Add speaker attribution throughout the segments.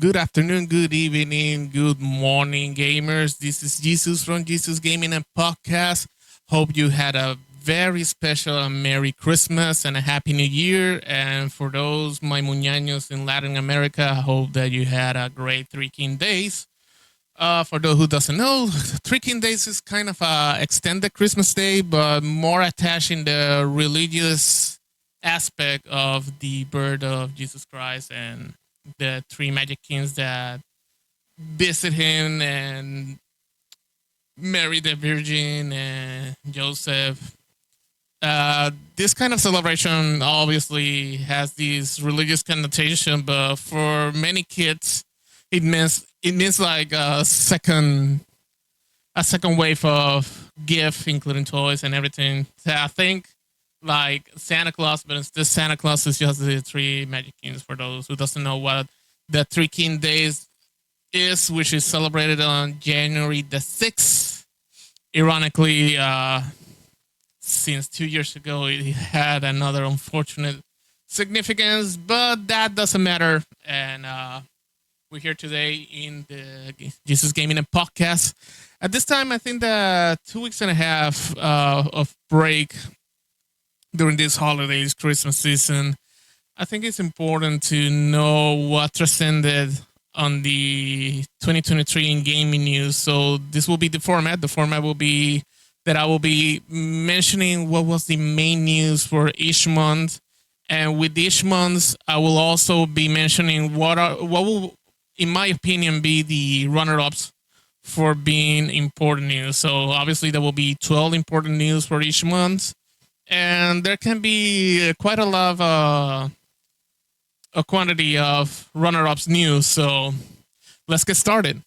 Speaker 1: Good afternoon, good evening, good morning, gamers. This is Jesus from Jesus Gaming and Podcast. Hope you had a very special and Merry Christmas and a Happy New Year. And for those my muñaños in Latin America, I hope that you had a great Three King Days. For those who doesn't know, Three King Days is kind of a extended Christmas day, but more attached in the religious aspect of the birth of Jesus Christ and the three magic kings that visit him and Mary the Virgin and Joseph. This kind of celebration obviously has this religious connotation, but for many kids, it means like a second wave of gift, including toys and everything. So I think like Santa Claus, but instead Santa Claus is just the three magic kings. For those who doesn't know what the Three King Days is, which is celebrated on January the 6th. Ironically, since 2 years ago, it had another unfortunate significance, but that doesn't matter. And we're here today in the Jesus Gaming and Podcast. At this time, I think that 2 weeks and a half of break during these holidays, Christmas season, I think it's important to know what transcended on the 2023 in gaming news. So this will be the format. The format will be that I will be mentioning what was the main news for each month. And with each month, I will also be mentioning what will, in my opinion, be the runner-ups for being important news. So obviously there will be 12 important news for each month. And there can be quite a lot of a quantity of runner-ups news. So let's get started.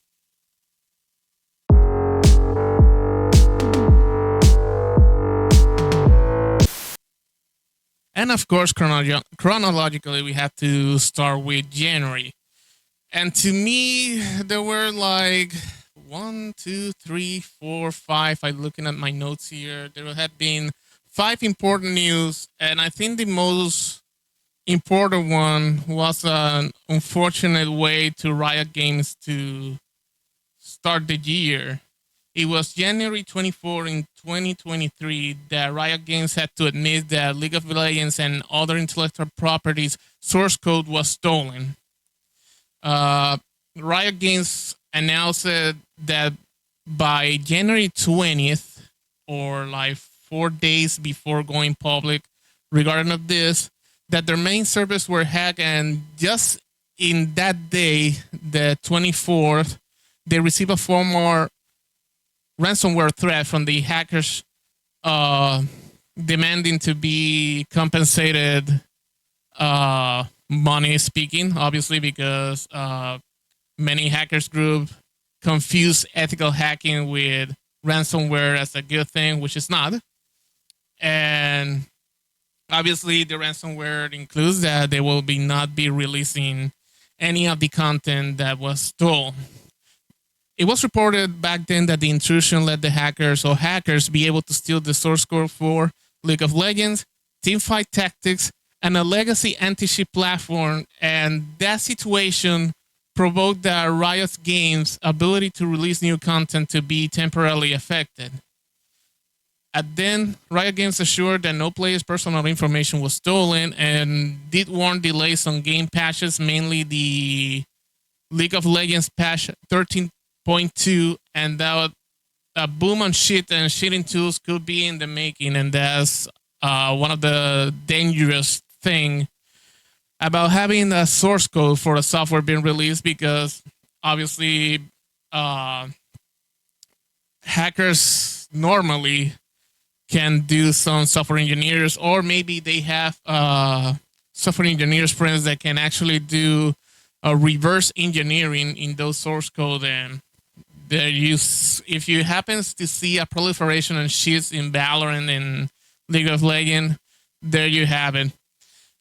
Speaker 1: And of course, chronologically, we have to start with January. And to me, there were like 1, 2, 3, 4, 5. I'm looking at my notes here. There had been 5 important news, and I think the most important one was an unfortunate way to Riot Games to start the year. It was January 24 in 2023 that Riot Games had to admit that League of Legends and other intellectual properties source code was stolen. Riot Games announced that by January 20th, or like 4 days before going public, regarding of this, that their main servers were hacked, and just in that day, the 24th, they received a formal ransomware threat from the hackers, demanding to be compensated, money speaking, obviously, because many hackers group confuse ethical hacking with ransomware as a good thing, which is not. And obviously, the ransomware includes that they will not be releasing any of the content that was stolen. It was reported back then that the intrusion let the hackers be able to steal the source code for League of Legends, Teamfight Tactics, and a legacy anti-cheat platform. And that situation provoked the Riot Games' ability to release new content to be temporarily affected. And then Riot Games assured that no player's personal information was stolen and did warn delays on game patches, mainly the League of Legends patch 13.2, and that a boom on shit and cheating tools could be in the making. And that's one of the dangerous thing about having a source code for a software being released, because obviously hackers normally can do some software engineers, or maybe they have software engineers friends that can actually do reverse engineering in those source code. And if you happens to see a proliferation of cheats in Valorant and League of Legends, there you have it.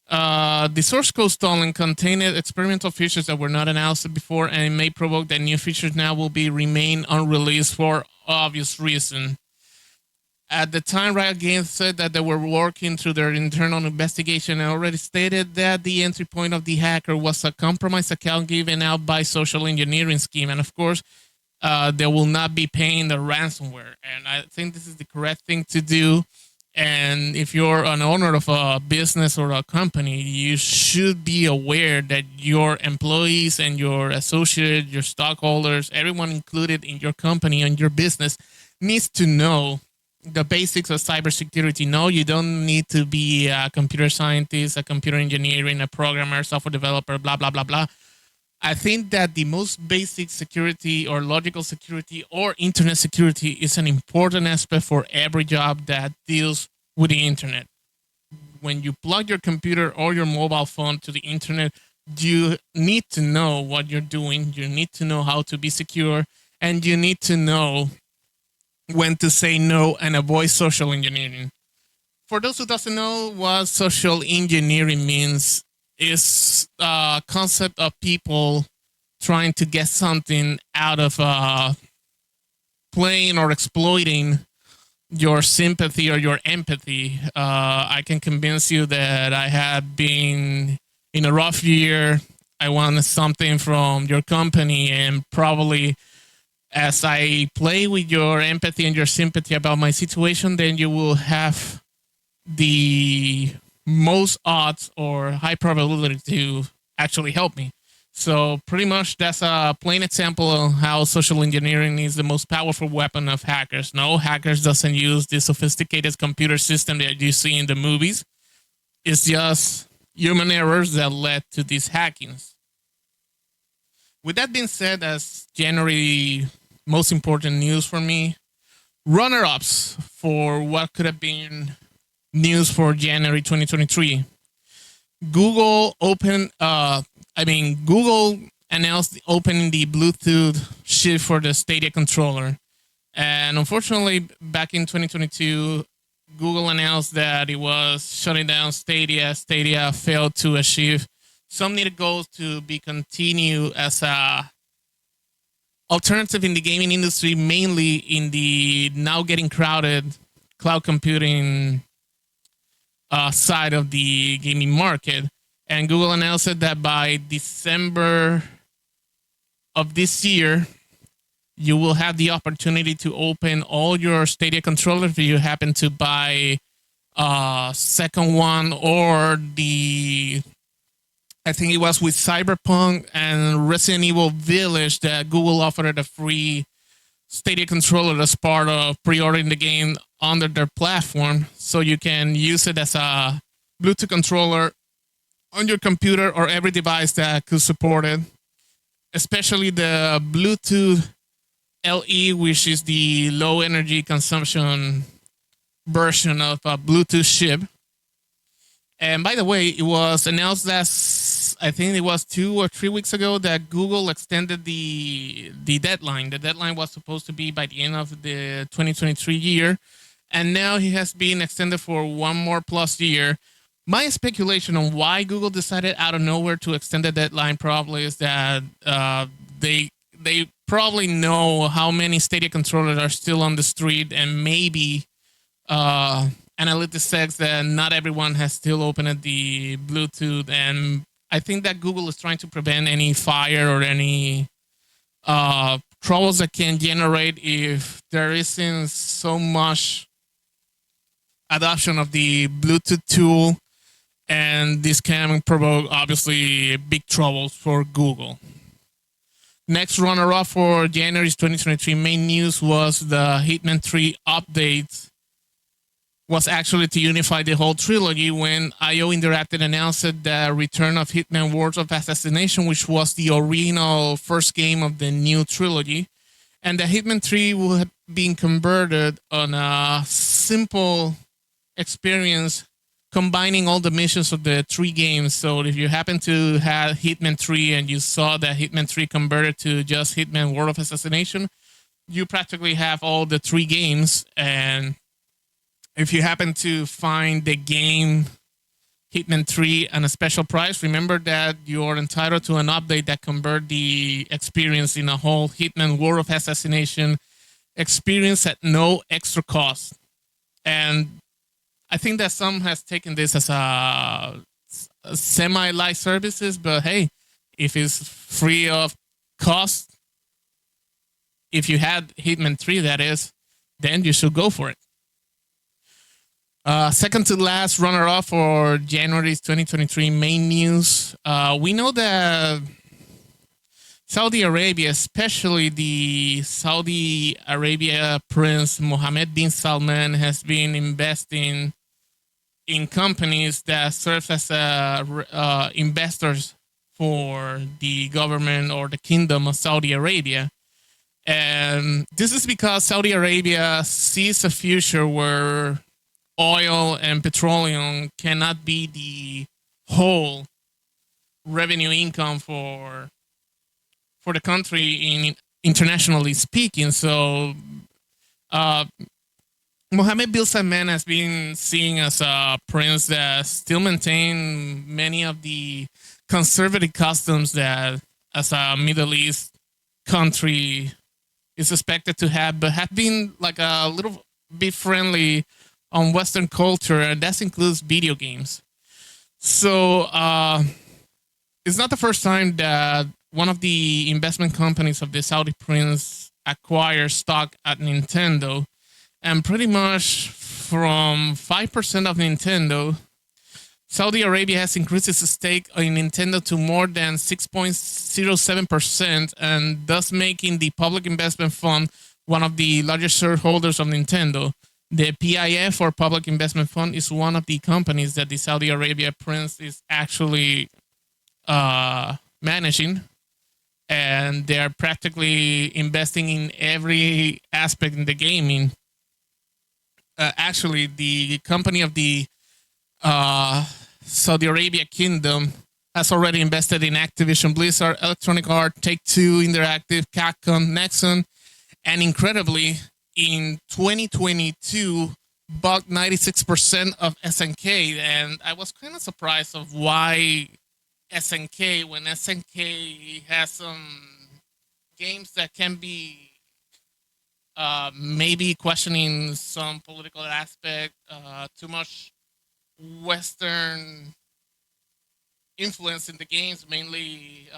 Speaker 1: The source code stolen contained experimental features that were not announced before, and it may provoke that new features now will be remain unreleased for obvious reason. At the time, Riot Games said that they were working through their internal investigation and already stated that the entry point of the hacker was a compromised account given out by social engineering scheme. And of course, they will not be paying the ransomware. And I think this is the correct thing to do. And if you're an owner of a business or a company, you should be aware that your employees and your associates, your stockholders, everyone included in your company and your business needs to know the basics of cybersecurity. No, you don't need to be a computer scientist, a computer engineering, a programmer, software developer, blah, blah, blah, blah. I think that the most basic security or logical security or internet security is an important aspect for every job that deals with the internet. When you plug your computer or your mobile phone to the internet, you need to know what you're doing. You need to know how to be secure, and you need to know when to say no and avoid social engineering. For those who doesn't know what social engineering means, is a concept of people trying to get something out of playing or exploiting your sympathy or your empathy. I can convince you that I have been in a rough year. I want something from your company, and probably as I play with your empathy and your sympathy about my situation, then you will have the most odds or high probability to actually help me. So pretty much that's a plain example of how social engineering is the most powerful weapon of hackers. No, hackers doesn't use the sophisticated computer system that you see in the movies. It's just human errors that led to these hackings. With that being said, as January most important news for me, runner-ups for what could have been news for January 2023. Google Google announced opening the Bluetooth chip for the Stadia controller. And unfortunately, back in 2022, Google announced that it was shutting down Stadia. Stadia failed to achieve some needed goals to be continued as a alternative in the gaming industry, mainly in the now getting crowded cloud computing side of the gaming market. And Google announced that by December of this year, you will have the opportunity to open all your Stadia controllers if you happen to buy a second one, or I think it was with Cyberpunk and Resident Evil Village that Google offered a free Stadia controller as part of pre-ordering the game under their platform, so you can use it as a Bluetooth controller on your computer or every device that could support it, especially the Bluetooth LE, which is the low energy consumption version of a Bluetooth chip. And by the way, it was announced that I think it was 2 or 3 weeks ago that Google extended the deadline. The deadline was supposed to be by the end of the 2023 year, and now it has been extended for 1 more plus year. My speculation on why Google decided out of nowhere to extend the deadline probably is that they probably know how many Stadia controllers are still on the street, and maybe analytics says that not everyone has still opened the Bluetooth, and I think that Google is trying to prevent any fire or any troubles that can generate if there isn't so much adoption of the Bluetooth tool, and this can provoke obviously big troubles for Google. Next runner-up for January's 2023 main news was the Hitman 3 update was actually to unify the whole trilogy when IO Interactive announced the return of Hitman Wars of Assassination, which was the original first game of the new trilogy. And the Hitman 3 will have been converted on a simple experience combining all the missions of the 3 games. So if you happen to have Hitman 3 and you saw that Hitman 3 converted to just Hitman War of Assassination, you practically have all the 3 games. And if you happen to find the game Hitman 3 at a special price, remember that you're entitled to an update that convert the experience in a whole Hitman War of Assassination experience at no extra cost. And I think that some has taken this as a semi-light services, but hey, if it's free of cost, if you had Hitman 3, that is, then you should go for it. Second to last runner up for January's 2023 main news. We know that Saudi Arabia, especially the Saudi Arabia Prince Mohammed bin Salman, has been investing in companies that serve as investors for the government or the kingdom of Saudi Arabia. And this is because Saudi Arabia sees a future where oil and petroleum cannot be the whole revenue income for the country in internationally speaking. So uh, Mohammed bin Salman has been seen as a prince that still maintain many of the conservative customs that as a Middle East country is expected to have, but have been like a little bit friendly on Western culture, and that includes video games. So it's not the first time that one of the investment companies of the Saudi prince acquires stock at Nintendo, and pretty much from 5% of Nintendo, Saudi Arabia has increased its stake in Nintendo to more than 6.07%, and thus making the Public Investment Fund one of the largest shareholders of Nintendo. The PIF, or Public Investment Fund, is one of the companies that the Saudi Arabia prince is actually managing, and they are practically investing in every aspect in the gaming. Actually, the company of the Saudi Arabia Kingdom has already invested in Activision Blizzard, Electronic Arts, Take-Two Interactive, Capcom, Nexon, and incredibly, in 2022, bought 96% of SNK. And I was kind of surprised of why SNK, when SNK has some games that can be maybe questioning some political aspect, too much Western influence in the games, mainly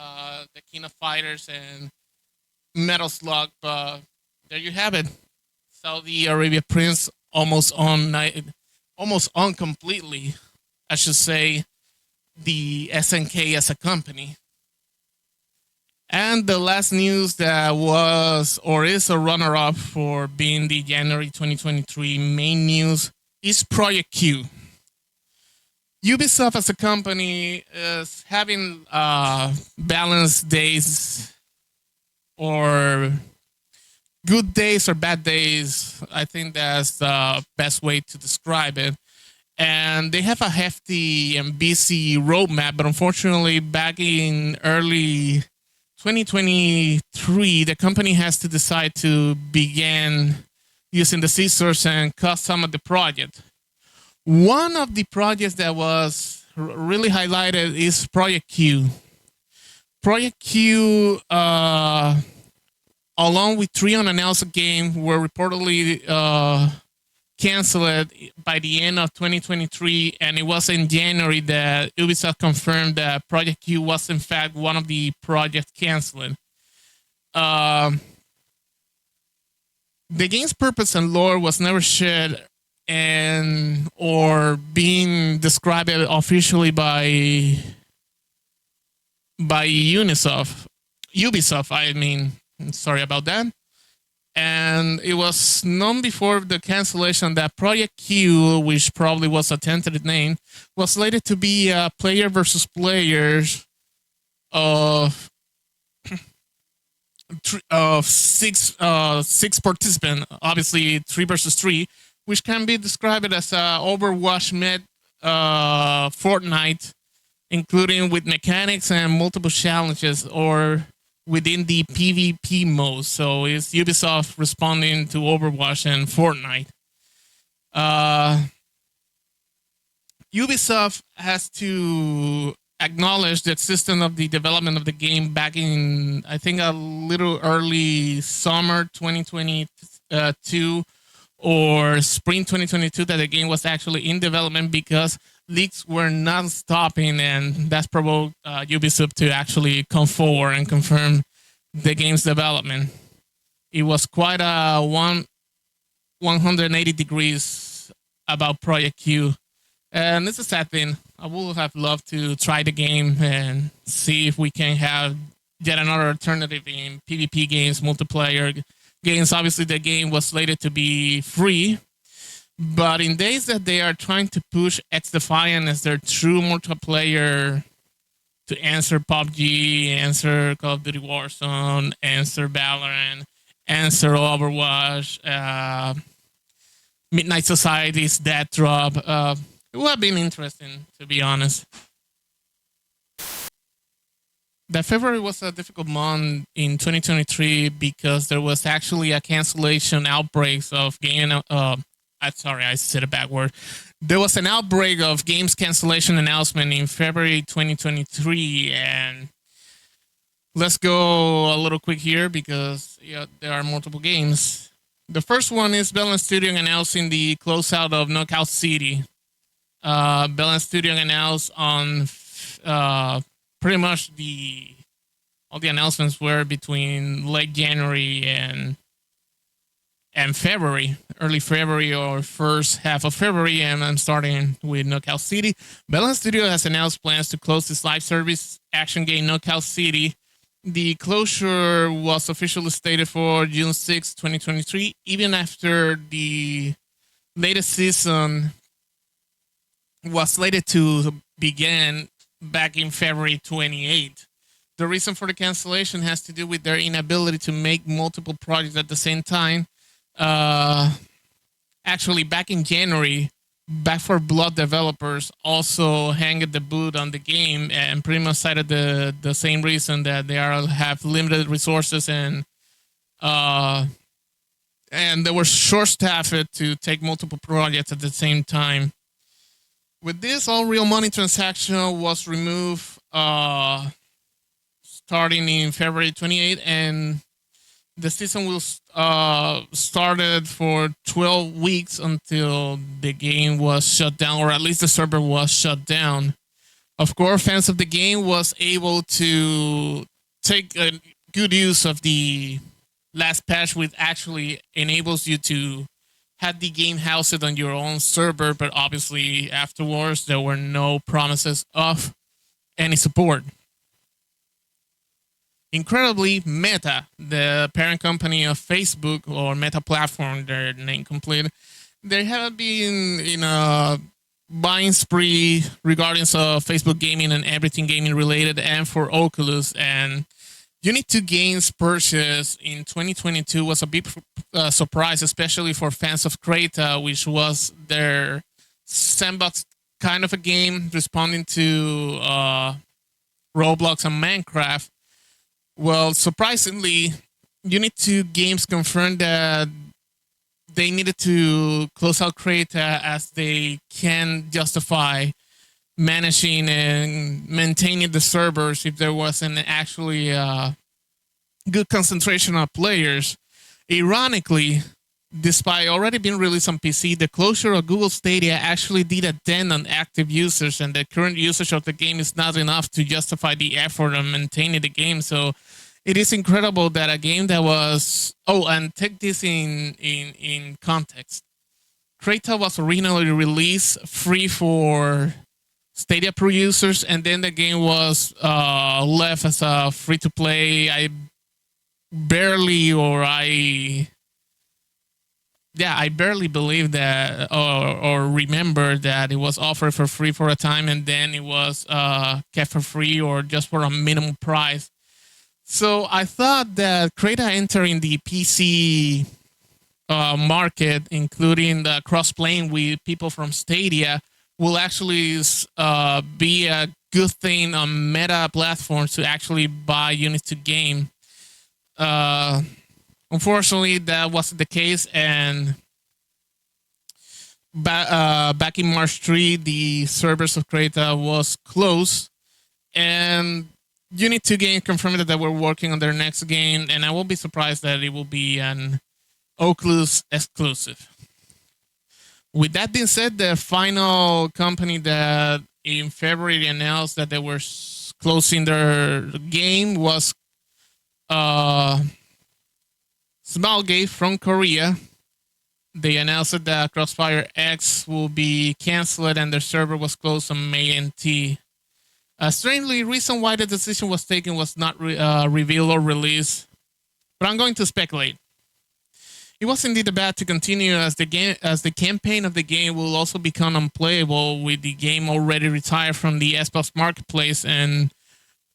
Speaker 1: the King of Fighters and Metal Slug. But there you have it. Saudi Arabia Prince almost on completely, I should say, the SNK as a company. And the last news that was or is a runner up for being the January 2023 main news is Project Q. Ubisoft as a company is having balanced days, or good days or bad days. I think that's the best way to describe it. And they have a hefty and busy roadmap, but unfortunately, back in early 2023, the company has to decide to begin using the scissors and cut some of the project. One of the projects that was really highlighted is Project Q. Project Q, along with three unannounced games, were reportedly canceled by the end of 2023, and it was in January that Ubisoft confirmed that Project Q was in fact one of the projects canceled. The game's purpose and lore was never shared and or being described officially by Ubisoft. I mean, sorry about that. And it was known before the cancellation that Project Q, which probably was a tentative name, was slated to be a player versus players of six participants, obviously 3 versus 3, which can be described as Overwatch met Fortnite, including with mechanics and multiple challenges, or within the PvP mode. So it's Ubisoft responding to Overwatch and Fortnite. Ubisoft has to acknowledge the existence of the development of the game back in, I think, a little early summer 2022, or spring 2022 that the game was actually in development, because leaks were not stopping, and that's provoked Ubisoft to actually come forward and confirm the game's development. It was quite a 180 degrees about Project Q, and it's a sad thing. I would have loved to try the game and see if we can have yet another alternative in PvP games, multiplayer games. Obviously, the game was slated to be free, but in days that they are trying to push X Defiant as their true multiplayer to answer PUBG, answer Call of Duty Warzone, answer Valorant, answer Overwatch, Midnight Society's Death Drop. It would have been interesting, to be honest. That February was a difficult month in 2023 because there was actually a cancellation outbreaks of game. Sorry, I said it backward. There was an outbreak of games cancellation announcement in February 2023, and let's go a little quick here because there are multiple games. The first one is Bell Studio announcing the closeout of Knockout City. Bell Studio announced on pretty much all the announcements were between late January and February, early February or first half of February, and I'm starting with Knockout City. Bell Studio has announced plans to close its live service action game Knockout City. The closure was officially stated for June 6, 2023, even after the latest season was slated to begin back in February 28. The reason for the cancellation has to do with their inability to make multiple projects at the same time. Actually, back in January, Back for Blood developers also hanged the boot on the game and pretty much cited the same reason, that they have limited resources and they were short-staffed to take multiple projects at the same time. With this, all real money transaction was removed starting in February 28, and the season will started for 12 weeks until the game was shut down, or at least the server was shut down. Of course, fans of the game was able to take a good use of the last patch, which actually enables you to have the game housed on your own server, but obviously afterwards there were no promises of any support. Incredibly, Meta, the parent company of Facebook, or Meta Platform, their name complete, they have been in a buying spree regarding Facebook gaming and everything gaming related, and for Oculus. And Unit 2 Games purchase in 2022 was a big surprise, especially for fans of Creta, which was their sandbox kind of a game responding to Roblox and Minecraft. Well, surprisingly, Unit 2 Games confirmed that they needed to close out Creta as they can justify managing and maintaining the servers if there wasn't actually a good concentration of players. Ironically, despite already being released on PC, the closure of Google Stadia actually did a dent on active users, and the current usage of the game is not enough to justify the effort on maintaining the game. So it is incredible that a game that was... Oh, and take this in context. Creta was originally released free for Stadia Pro users, and then the game was left as a free-to-play. I barely believe that or remember that it was offered for free for a time, and then it was kept for free or just for a minimum price. So I thought that Creta entering the PC market, including the cross-playing with people from Stadia, will actually be a good thing on Meta platforms to actually buy units to game. Unfortunately, that wasn't the case, and back in March 3, the servers of Creta was closed, and Unit 2 Game confirmed that they were working on their next game, and I won't be surprised that it will be an Oculus exclusive. With that being said, the final company that in February announced that they were closing their game was uh, Smilegate from Korea. They announced that Crossfire X will be canceled and their server was closed on May NT. Strangely, reason why the decision was taken was not revealed or released, but I'm going to speculate. It was indeed bad to continue as the campaign of the game will also become unplayable with the game already retired from the Xbox marketplace and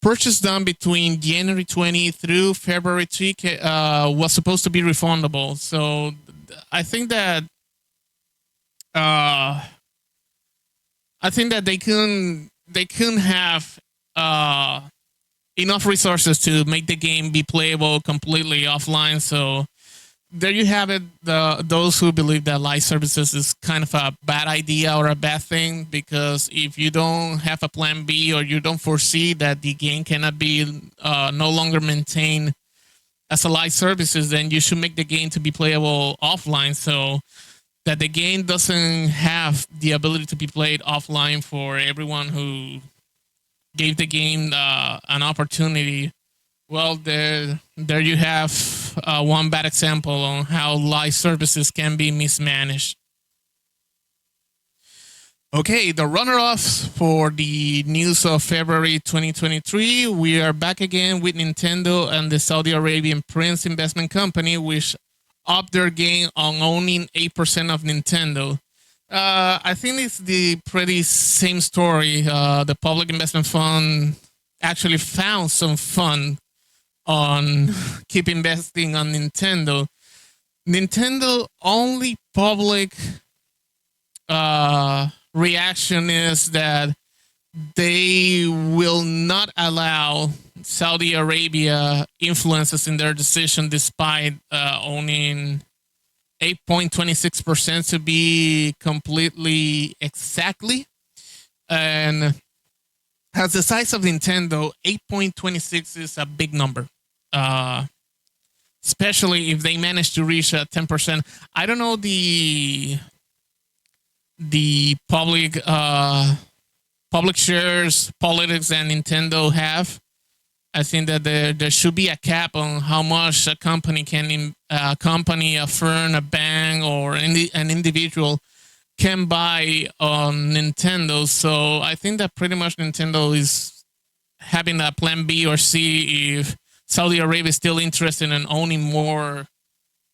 Speaker 1: purchase done between January 20 through February 3 was supposed to be refundable. So I think that uh, they couldn't have enough resources to make the game be playable completely offline. So there you have it. Those who believe that live services is kind of a bad idea or a bad thing, because if you don't have a plan B or you don't foresee that the game cannot be no longer maintained as a live services, then you should make the game to be playable offline, so that the game doesn't have the ability to be played offline for everyone who gave the game an opportunity. Well, there you have one bad example on how live services can be mismanaged. Okay, the runner-ups for the news of February 2023. We are back again with Nintendo and the Saudi Arabian Prince Investment Company, which upped their gain on owning 8% of Nintendo. I think it's the pretty same story. The public investment fund actually found some fun on keep investing on Nintendo. Nintendo only public reaction is that they will not allow Saudi Arabia influences in their decision, despite owning 8.26% to be completely exactly. And as the size of Nintendo, 8.26 is a big number. Especially if they manage to reach 10%. I don't know the public shares politics that Nintendo have. I think that there should be a cap on how much a company a firm, a bank, or an individual can buy on Nintendo. So I think that pretty much Nintendo is having a plan B or C if Saudi Arabia is still interested in owning more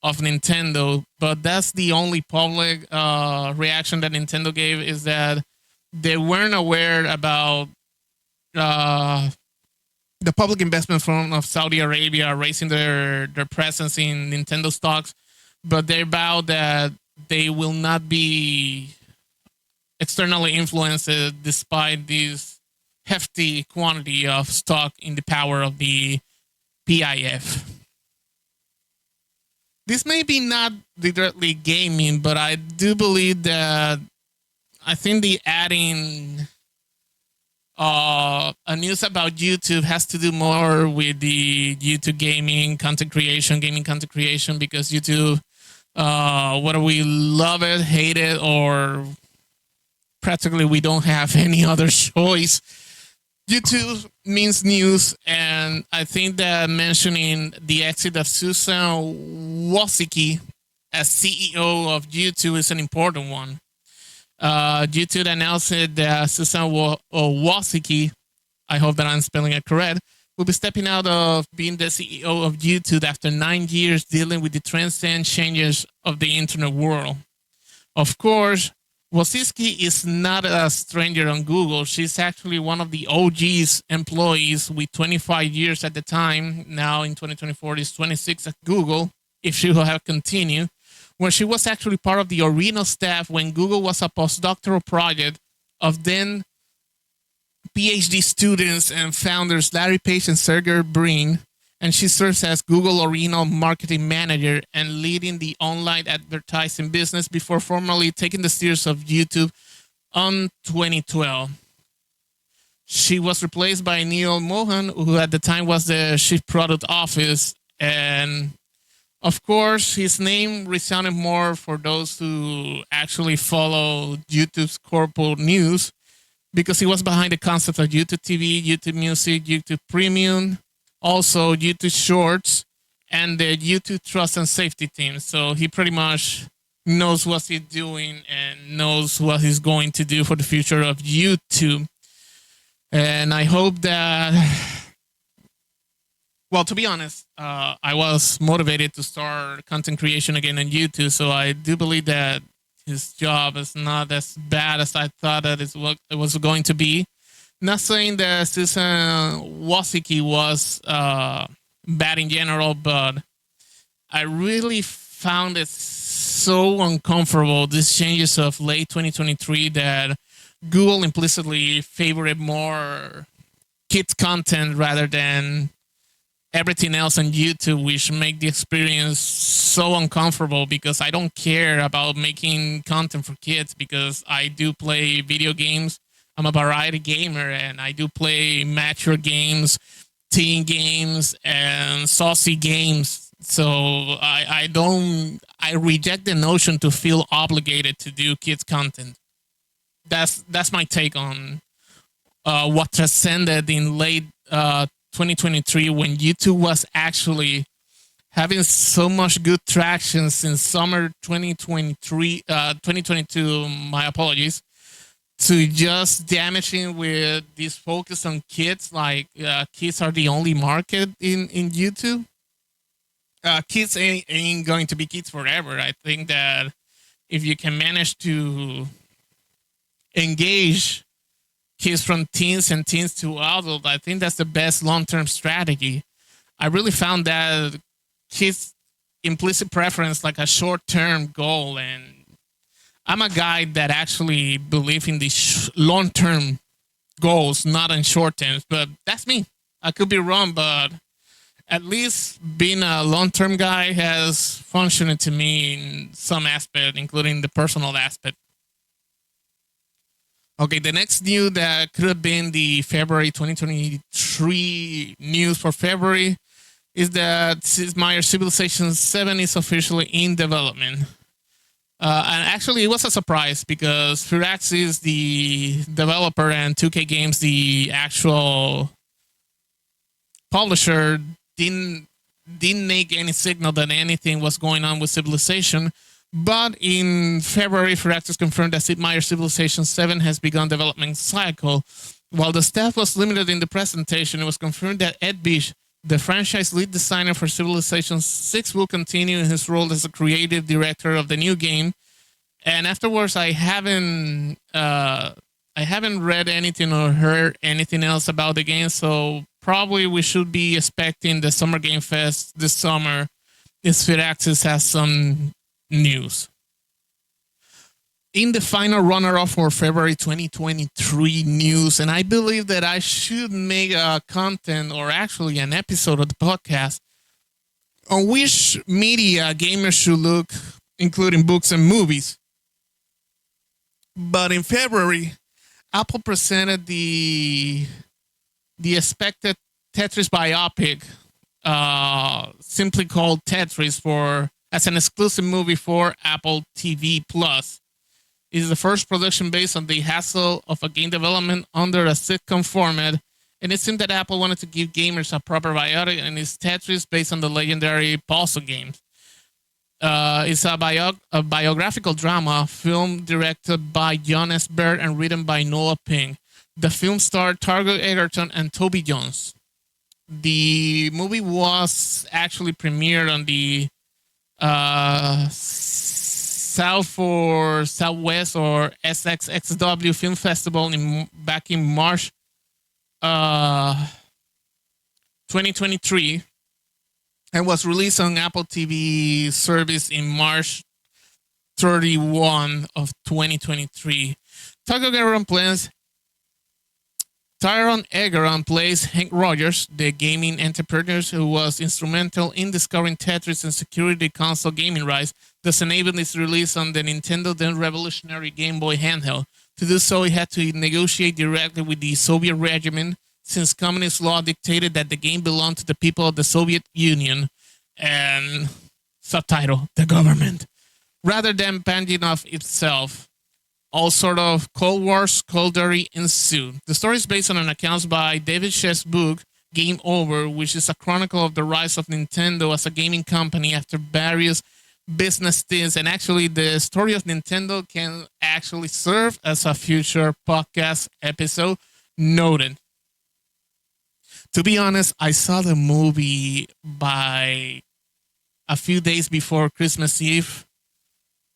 Speaker 1: of Nintendo. But that's the only public reaction that Nintendo gave, is that they weren't aware about the public investment fund of Saudi Arabia raising their presence in Nintendo stocks, but they vowed that they will not be externally influenced despite this hefty quantity of stock in the power of the PIF. This may be not directly gaming, but I do believe that I think the adding a news about YouTube has to do more with the YouTube gaming content creation, because YouTube, whether we love it, hate it, or practically we don't have any other choice, YouTube means news. And I think that mentioning the exit of Susan Wojcicki as CEO of YouTube is an important one. YouTube announced that Susan Wojcicki, I hope that I'm spelling it correct, will be stepping out of being the CEO of YouTube after 9 years dealing with the transcendent changes of the internet world. Of course, Wojcicki is not a stranger on Google. She's actually one of the OG's employees with 25 years at the time. Now in 2024, is 26 at Google, if she will have continued, where she was actually part of the original staff when Google was a postdoctoral project of then PhD students and founders Larry Page and Sergey Brin, and she serves as Google original marketing manager and leading the online advertising business before formally taking the steers of YouTube on 2012. She was replaced by Neil Mohan, who at the time was the chief product office, and Of course, his name resounded more for those who actually follow YouTube's corporate news because he was behind the concept of YouTube TV, YouTube Music, YouTube Premium, also YouTube Shorts, and the YouTube Trust and Safety team. So he pretty much knows what he's doing and knows what he's going to do for the future of YouTube. And I hope that, well, to be honest, I was motivated to start content creation again on YouTube. So I do believe that his job is not as bad as I thought that it was going to be. Not saying that Susan Wozicki was bad in general, but I really found it so uncomfortable, these changes of late 2023, that Google implicitly favored more kids content rather than everything else on YouTube, which make the experience so uncomfortable because I don't care about making content for kids because I do play video games. I'm a variety gamer and I do play mature games, teen games, and saucy games. So I reject the notion to feel obligated to do kids content. That's my take on what transcended in late 2023 when YouTube was actually having so much good traction since summer 2022, my apologies, to just damaging with this focus on kids, like kids are the only market in YouTube. Kids ain't going to be kids forever. I think that if you can manage to engage kids from teens and teens to adult, I think that's the best long-term strategy. I really found that kids implicit preference like a short-term goal, and I'm a guy that actually believe in these long-term goals, not in short terms. But that's me. I could be wrong, but at least being a long-term guy has functioned to me in some aspect, including the personal aspect. Okay, the next news that could have been the February 2023 news for February is that Sid Meier's Civilization 7 is officially in development. And actually, it was a surprise because Firaxis, the developer, and 2K Games, the actual publisher, didn't make any signal that anything was going on with Civilization. But in February, Firaxis confirmed that Sid Meier's Civilization 7 has begun development cycle. While the staff was limited in the presentation, it was confirmed that Ed Bish, the franchise lead designer for Civilization 6, will continue in his role as a creative director of the new game. And afterwards, I haven't read anything or heard anything else about the game, so probably we should be expecting the Summer Game Fest this summer if Firaxis has some news. In the final runner-up for February 2023 news, and I believe that I should make a content or actually an episode of the podcast on which media gamers should look, including books and movies. But in February, Apple presented the expected Tetris biopic, simply called Tetris, as an exclusive movie for Apple TV Plus. It is the first production based on the hassle of a game development under a sitcom format, and it seemed that Apple wanted to give gamers a proper biopic, and it's Tetris based on the legendary puzzle games. It's a biographical drama film directed by John S. Baird and written by Noah Ping. The film starred Targo Egerton and Toby Jones. The movie was actually premiered on the Southwest or SXXW Film Festival back in March 2023 and was released on Apple TV service in March 31 of 2023. Tyrone Egeron plays Hank Rogers, the gaming entrepreneur who was instrumental in discovering Tetris and securing the console gaming rights, thus enabling its release on the Nintendo then revolutionary Game Boy handheld. To do so, he had to negotiate directly with the Soviet regime, since communist law dictated that the game belonged to the people of the Soviet Union. And Subtitle: The Government. Rather than banding off itself, all sort of Cold War skullduggery ensued. The story is based on an account by David Sheff's book Game Over, which is a chronicle of the rise of Nintendo as a gaming company after various business stints. And actually, the story of Nintendo can actually serve as a future podcast episode. Noted. To be honest, I saw the movie by a few days before Christmas Eve.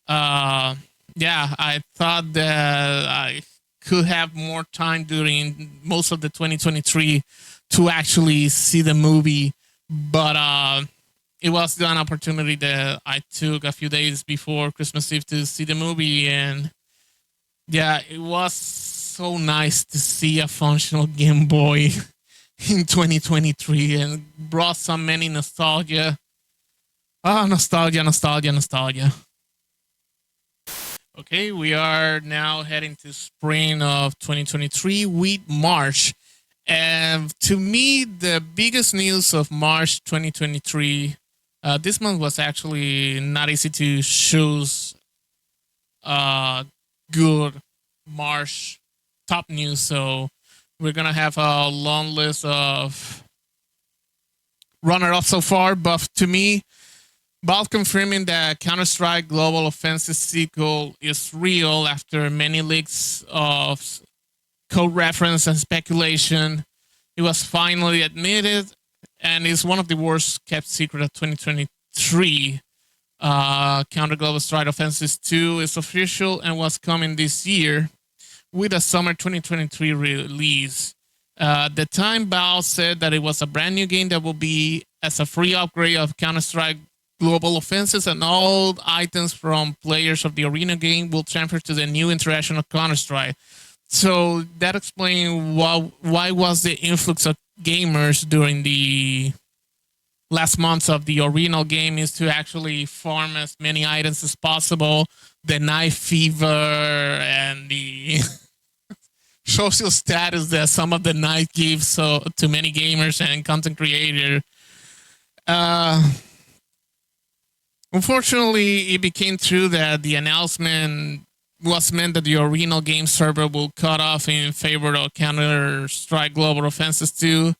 Speaker 1: Yeah, I thought that I could have more time during most of the 2023 to actually see the movie, but it was an opportunity that I took a few days before Christmas Eve to see the movie, and yeah, it was so nice to see a functional Game Boy in 2023 and brought so many nostalgia. Ah, nostalgia, nostalgia, nostalgia. Okay, we are now heading to spring of 2023 with March. And to me, the biggest news of March 2023, this month was actually not easy to choose good March top news. So we're going to have a long list of runner-up so far. But to me, Valve confirming that Counter-Strike Global Offensive sequel is real after many leaks of code reference and speculation. It was finally admitted and is one of the worst kept secret of 2023. Counter Global Strike Offensive 2 is official and was coming this year with a summer 2023 release. The time Valve said that it was a brand new game that will be as a free upgrade of Counter-Strike Global Offenses, and all items from players of the arena game will transfer to the new iteration of Counter-Strike. So that explains why was the influx of gamers during the last months of the original game is to actually farm as many items as possible. The Night Fever and the social status that some of the night gives so to many gamers and content creators. Unfortunately, it became true that the announcement was meant that the original game server will cut off in favor of Counter-Strike Global Offensive 2,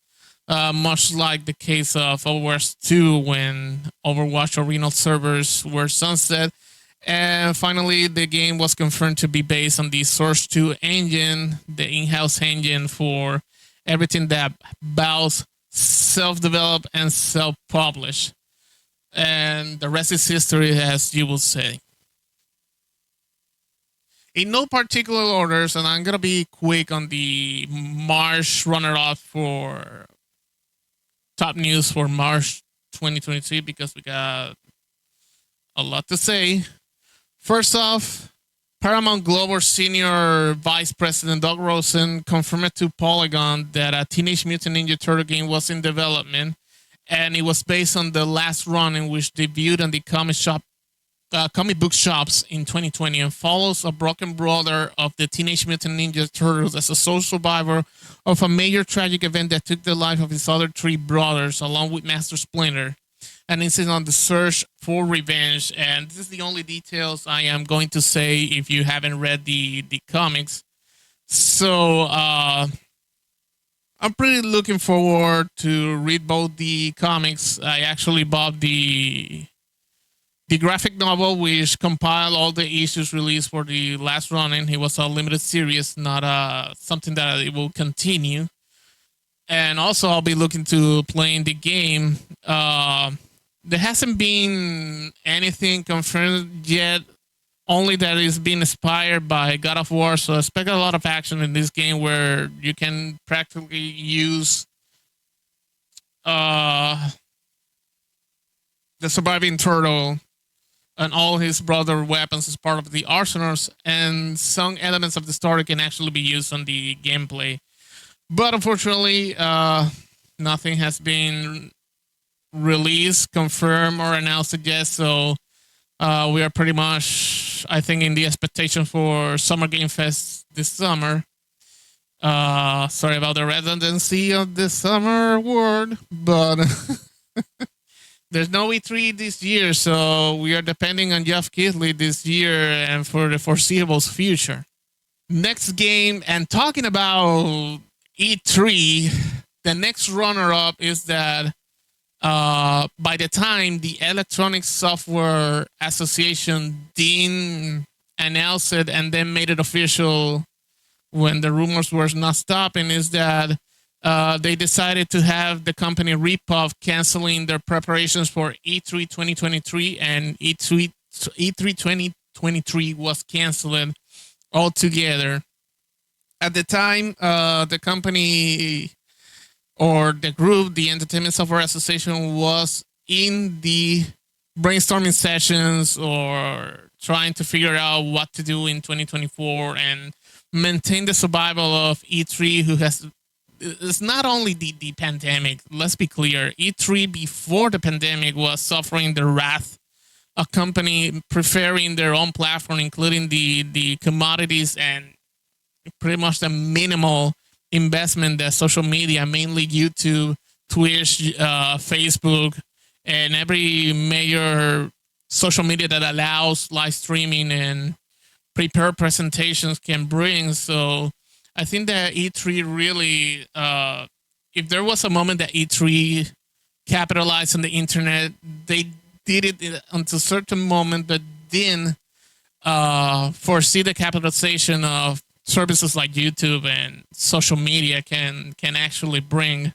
Speaker 1: much like the case of Overwatch 2 when Overwatch original servers were sunset. And finally, the game was confirmed to be based on the Source 2 engine, the in-house engine for everything that Valve self-developed and self-published. And the rest is history, as you will say. In no particular orders, and I'm going to be quick on the March runner-up for top news for March 2023 because we got a lot to say. First off, Paramount Global Senior Vice President Doug Rosen confirmed to Polygon that a Teenage Mutant Ninja Turtle game was in development, and it was based on the last run in which debuted on the comic book shops in 2020 and follows a broken brother of the Teenage Mutant Ninja Turtles as a sole survivor of a major tragic event that took the life of his other three brothers along with Master Splinter, and is on the search for revenge. And this is the only details I am going to say if you haven't read the comics. So I'm pretty looking forward to read both the comics. I actually bought the graphic novel, which compiled all the issues released for the last run, and it was a limited series, not something that it will continue. And also, I'll be looking to playing the game. There hasn't been anything confirmed yet, only that it's been inspired by God of War. So I expect a lot of action in this game where you can practically use the surviving turtle and all his brother weapons as part of the arsenals, and some elements of the story can actually be used on the gameplay. But unfortunately, nothing has been released, confirmed, or announced yet. So we are pretty much, I think, in the expectation for Summer Game Fest this summer. Sorry about the redundancy of the summer word, but there's no E3 this year, so we are depending on Jeff Keighley this year and for the foreseeable future. Next game, and talking about E3, the next runner-up is that by the time the Electronic Software Association didn't announce it and then made it official when the rumors were not stopping, is that they decided to have the company Repov canceling their preparations for E3 2023, and E3 2023 was canceled altogether. At the time, the company or the group, the Entertainment Software Association, was in the brainstorming sessions or trying to figure out what to do in 2024 and maintain the survival of E3, who has, it's not only the pandemic, let's be clear, E3 before the pandemic was suffering the wrath, a company preferring their own platform, including the commodities and pretty much the minimal investment that social media, mainly YouTube, Twitch, Facebook, and every major social media that allows live streaming and prepared presentations can bring. So I think that E3 really, if there was a moment that E3 capitalized on the internet, they did it until a certain moment, but then foresee the capitalization of services like YouTube and social media can actually bring.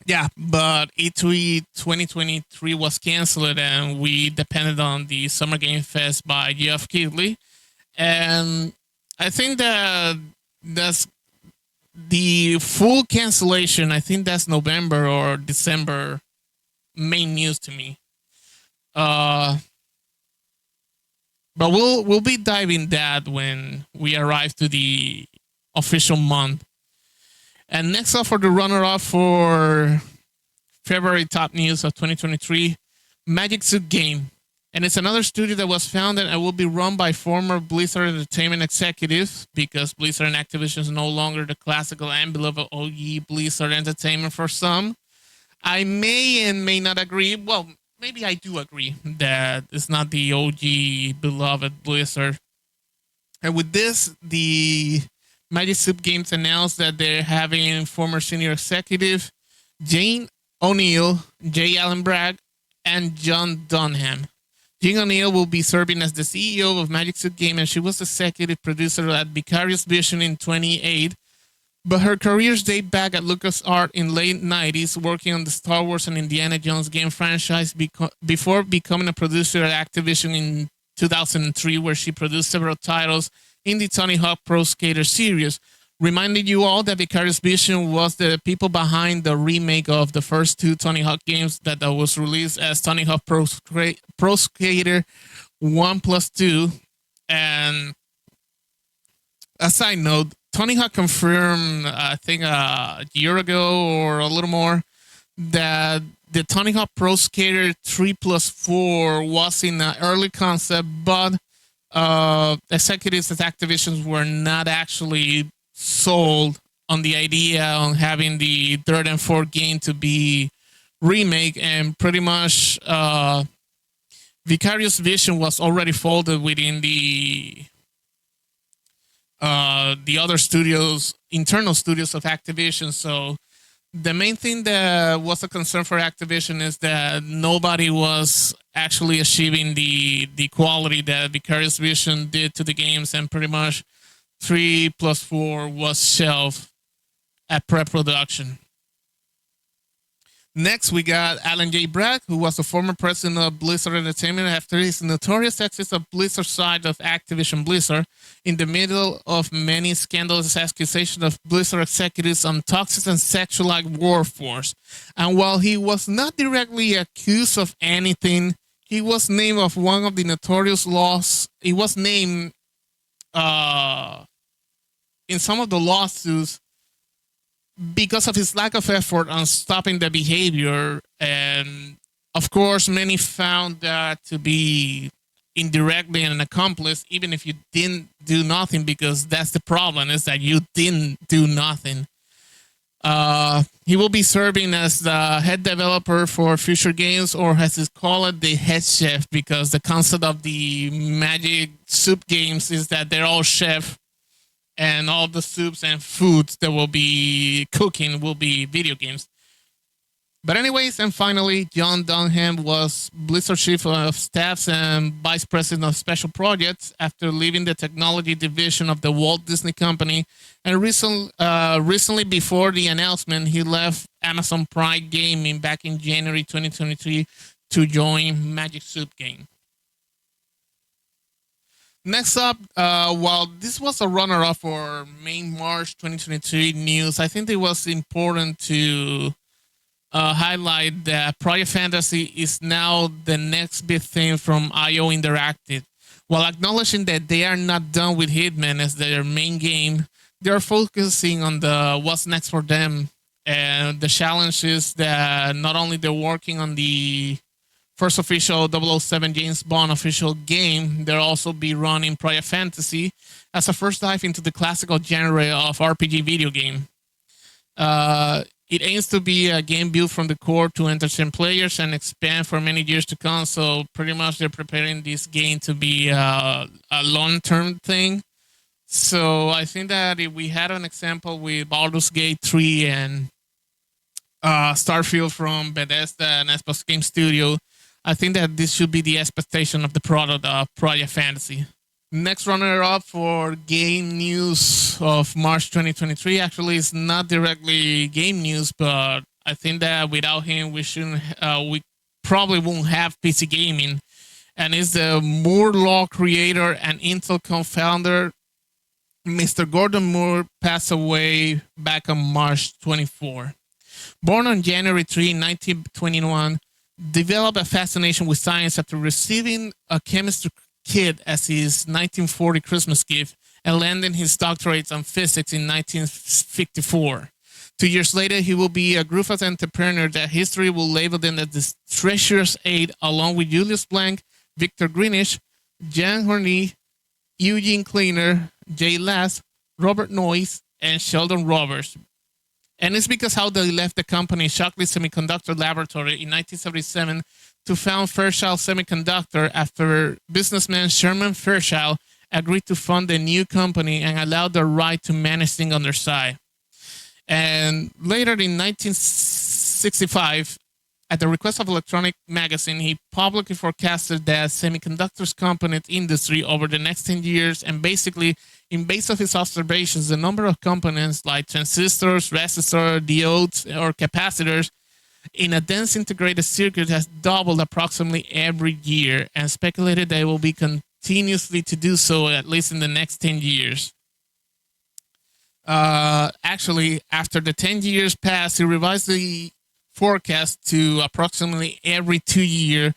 Speaker 1: Yeah, but E3 2023 was canceled, and we depended on the Summer Game Fest by Geoff Keighley. And I think that that's the full cancellation. I think that's November or December main news to me. But we'll be diving that when we arrive to the official month. And next up for the runner-up for February top news of 2023, Magic Suit Game. And it's another studio that was founded and will be run by former Blizzard Entertainment executives, because Blizzard and Activision is no longer the classical and beloved OG Blizzard Entertainment for some. I may and may not agree. Well, maybe I do agree that it's not the OG beloved Blizzard. And with this, the Magic Soup Games announced that they're having former senior executive Jane O'Neill, J. Allen Bragg, and John Dunham. Jane O'Neill will be serving as the CEO of Magic Soup Games, and she was executive producer at Vicarious Vision in 2008. But her careers date back at LucasArts in late 90s, working on the Star Wars and Indiana Jones game franchise before becoming a producer at Activision in 2003, where she produced several titles in the Tony Hawk Pro Skater series. Reminding you all that Vicarious Vision was the people behind the remake of the first two Tony Hawk games that was released as Tony Hawk Pro Skater 1+2. And a side note, Tony Hawk confirmed, I think a year ago or a little more, that the Tony Hawk Pro Skater 3+4 was in an early concept, but executives at Activision were not actually sold on the idea on having the third and fourth game to be remake, and pretty much Vicarious Vision was already folded within the other studios, internal studios of Activision. So the main thing that was a concern for Activision is that nobody was actually achieving the quality that Vicarious Vision did to the games, and pretty much 3+4 was shelved at pre-production. Next, we got Alan J. Bragg, who was the former president of Blizzard Entertainment after his notorious exit of Blizzard side of Activision Blizzard in the middle of many scandalous accusations of Blizzard executives on toxic and sexualized workforce. And while he was not directly accused of anything, he was named of one of the notorious laws. He was named in some of the lawsuits because of his lack of effort on stopping the behavior. And of course, many found that to be indirectly an accomplice, even if you didn't do nothing, because that's the problem, is that you didn't do nothing. He will be serving as the head developer for future games, or as is called, the head chef, because the concept of the Magic Soup games is that they're all chef, and all the soups and foods that will be cooking will be video games. But anyways, and finally, John Dunham was Blizzard Chief of Staffs and Vice President of Special Projects after leaving the technology division of the Walt Disney Company. And recently, before the announcement, he left Amazon Prime Gaming back in January 2023 to join Magic Soup Game. Next up, while this was a runner-up for main March 2023 news, I think it was important to highlight that Project Fantasy is now the next big thing from IO Interactive. While acknowledging that they are not done with Hitman as their main game, they are focusing on the what's next for them and the challenges that not only they're working on the first official 007 James Bond official game, they'll also be running Project Fantasy as a first dive into the classical genre of RPG video game. It aims to be a game built from the core to entertain players and expand for many years to come. So pretty much they're preparing this game to be a long-term thing. So I think that if we had an example with Baldur's Gate 3 and Starfield from Bethesda and Xbox Game Studio, I think that this should be the expectation of the product of Project Fantasy. Next runner-up for game news of March 2023 actually is not directly game news, but I think that without him, we probably won't have PC gaming. And it's the Moore Law creator and Intel co-founder, Mr. Gordon Moore, passed away back on March 24. Born on January 3, 1921, developed a fascination with science after receiving a chemistry kit as his 1940 Christmas gift and landing his doctorate on physics in 1954. 2 years later, he will be a group of entrepreneurs that history will label them as the treasurer's aid, along with Julius Blanc, Victor Greenwich, Jean Horny, Eugene Kleiner, Jay Lass, Robert Noyce, and Sheldon Roberts. And it's because how they left the company Shockley Semiconductor Laboratory in 1977 to found Fairchild Semiconductor after businessman Sherman Fairchild agreed to fund the new company and allowed the right to manage things on their side. And later in 1965, at the request of Electronic Magazine, he publicly forecasted that semiconductors company industry over the next 10 years, and basically, in base of his observations, the number of components like transistors, resistors, diodes, or capacitors in a dense integrated circuit has doubled approximately every year, and speculated that it will be continuously to do so at least in the next 10 years. Actually, after the 10 years passed, he revised the forecast to approximately every 2 years,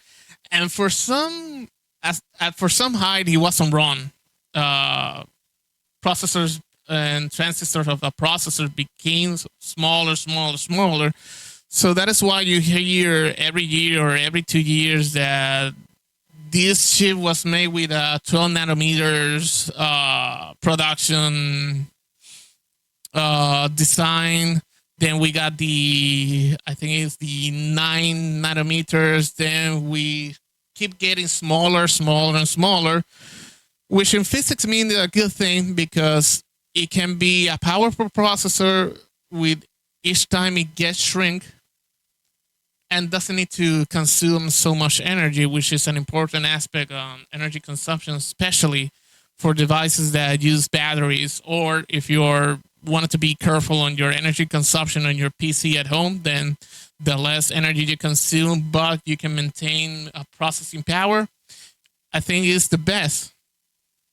Speaker 1: and for some height, he wasn't wrong. Processors and transistors of the processor became smaller. So that is why you hear every year or every 2 years that this chip was made with a 12 nanometers production design. Then we got I think it's the 9 nanometers. Then we keep getting smaller, which in physics means a good thing because it can be a powerful processor with each time it gets shrink and doesn't need to consume so much energy, which is an important aspect on energy consumption, especially for devices that use batteries, or if you're wanted to be careful on your energy consumption on your PC at home, then the less energy you consume, but you can maintain a processing power, I think is the best.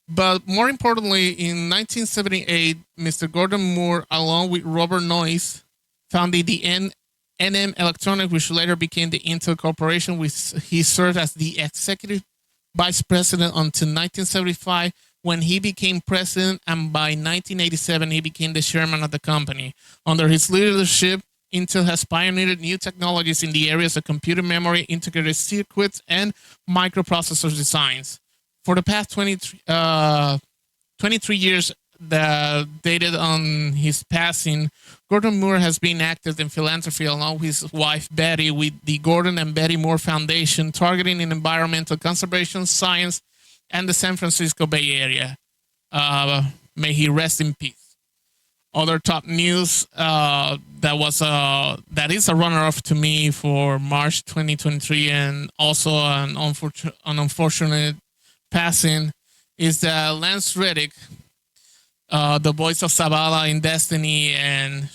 Speaker 1: But more importantly, in 1978, Mr. Gordon Moore, along with Robert Noyce, founded the NM Electronics, which later became the Intel Corporation, which he served as the executive vice president until 1975, when he became president, and by 1987, he became the chairman of the company. Under his leadership, Intel has pioneered new technologies in the areas of computer memory, integrated circuits, and microprocessor designs. For the past 23 years, that dated on his passing, Gordon Moore has been active in philanthropy along with his wife Betty with the Gordon and Betty Moore Foundation, targeting in environmental conservation, science, and the San Francisco Bay Area. May he rest in peace. Other top news that is a runner-up to me for March 2023, and also an unfortunate passing, is that Lance Reddick, the voice of Zavala in Destiny and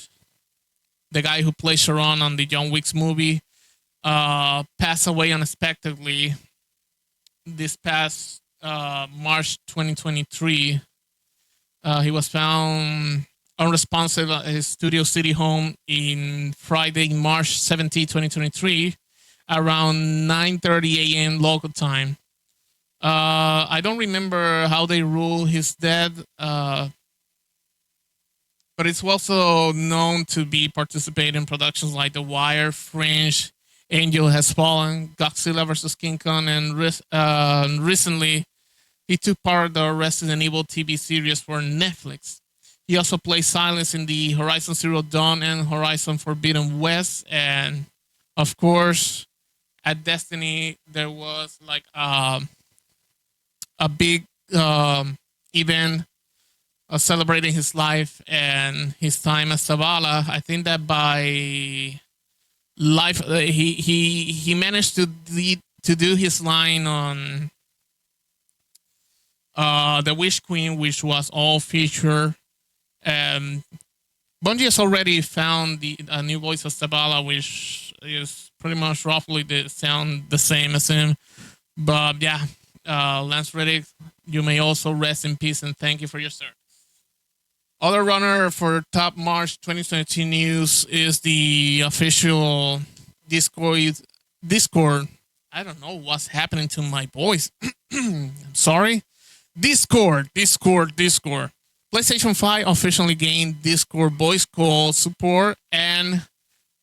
Speaker 1: the guy who plays Sharon on the John Wick's movie, passed away unexpectedly this past March 2023. He was found unresponsive at his Studio City home in Friday, March 17, 2023, around 9:30 a.m. local time. I don't remember how they rule his death, but it's also known to be participating in productions like The Wire, Fringe, Angel Has Fallen, Godzilla vs. King Kong, and recently he took part of the Resident Evil TV series for Netflix. He also plays Silence in the Horizon Zero Dawn and Horizon Forbidden West. And of course, at Destiny, there was like a big event celebrating his life and his time as Zavala. I think that by life, he managed to do his line on the Wish Queen, which was all feature. Bungie has already found a new voice of Zavala, which is pretty much roughly the same as him. But yeah, Lance Reddick, you may also rest in peace and thank you for your service. Other runner for top March 2022 news is the official Discord. I don't know what's happening to my voice. I'm sorry. Discord. PlayStation 5 officially gained Discord voice call support and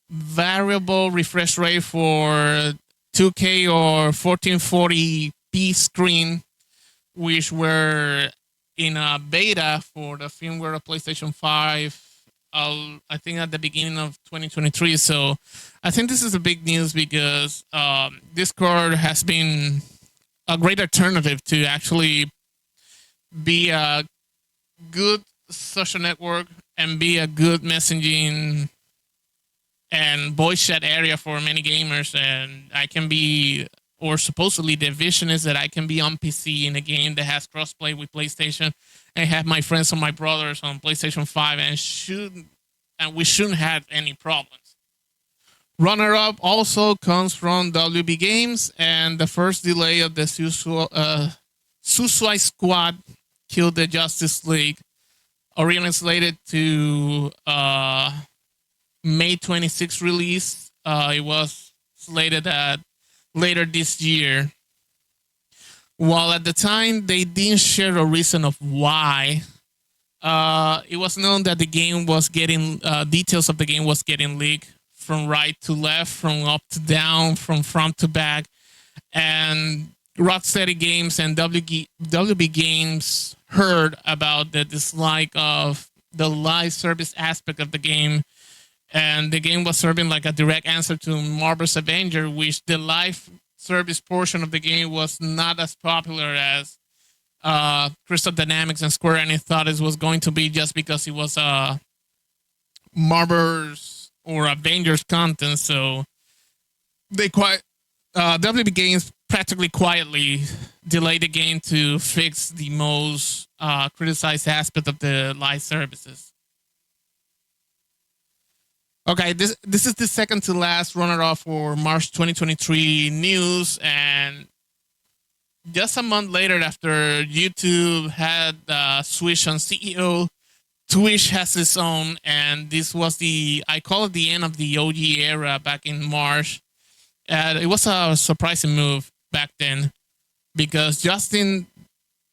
Speaker 1: variable refresh rate for 2K or 1440p screen, which were in a beta for the firmware of PlayStation 5, I think at the beginning of 2023. So I think this is a big news because Discord has been a great alternative to actually be a good social network and be a good messaging and voice chat area for many gamers. And I can be, or supposedly the vision is that I can be on PC in a game that has crossplay with PlayStation and have my friends and my brothers on PlayStation 5 and we shouldn't have any problems. Runner-up also comes from WB Games, and the first delay of the Suicide Squad Killed the Justice League, originally slated to May 26th release. It was slated at later this year. While at the time they didn't share a reason of why, it was known that the game was getting details of the game was getting leaked from right to left, from up to down, from front to back, and Rocksteady Games and WB Games heard about the dislike of the live service aspect of the game, and the game was serving like a direct answer to Marvel's Avenger, which the live service portion of the game was not as popular as Crystal Dynamics and Square Enix thought it was going to be, just because it was Marvel's or Avengers content. So they WB Games practically quietly delayed the game to fix the most criticized aspect of the live services. Okay, this is the second to last runner-up for March 2023 news, and just a month later, after YouTube had switched on CEO, Twitch has its own, and this was I call it the end of the OG era back in March. It was a surprising move back then, because Justin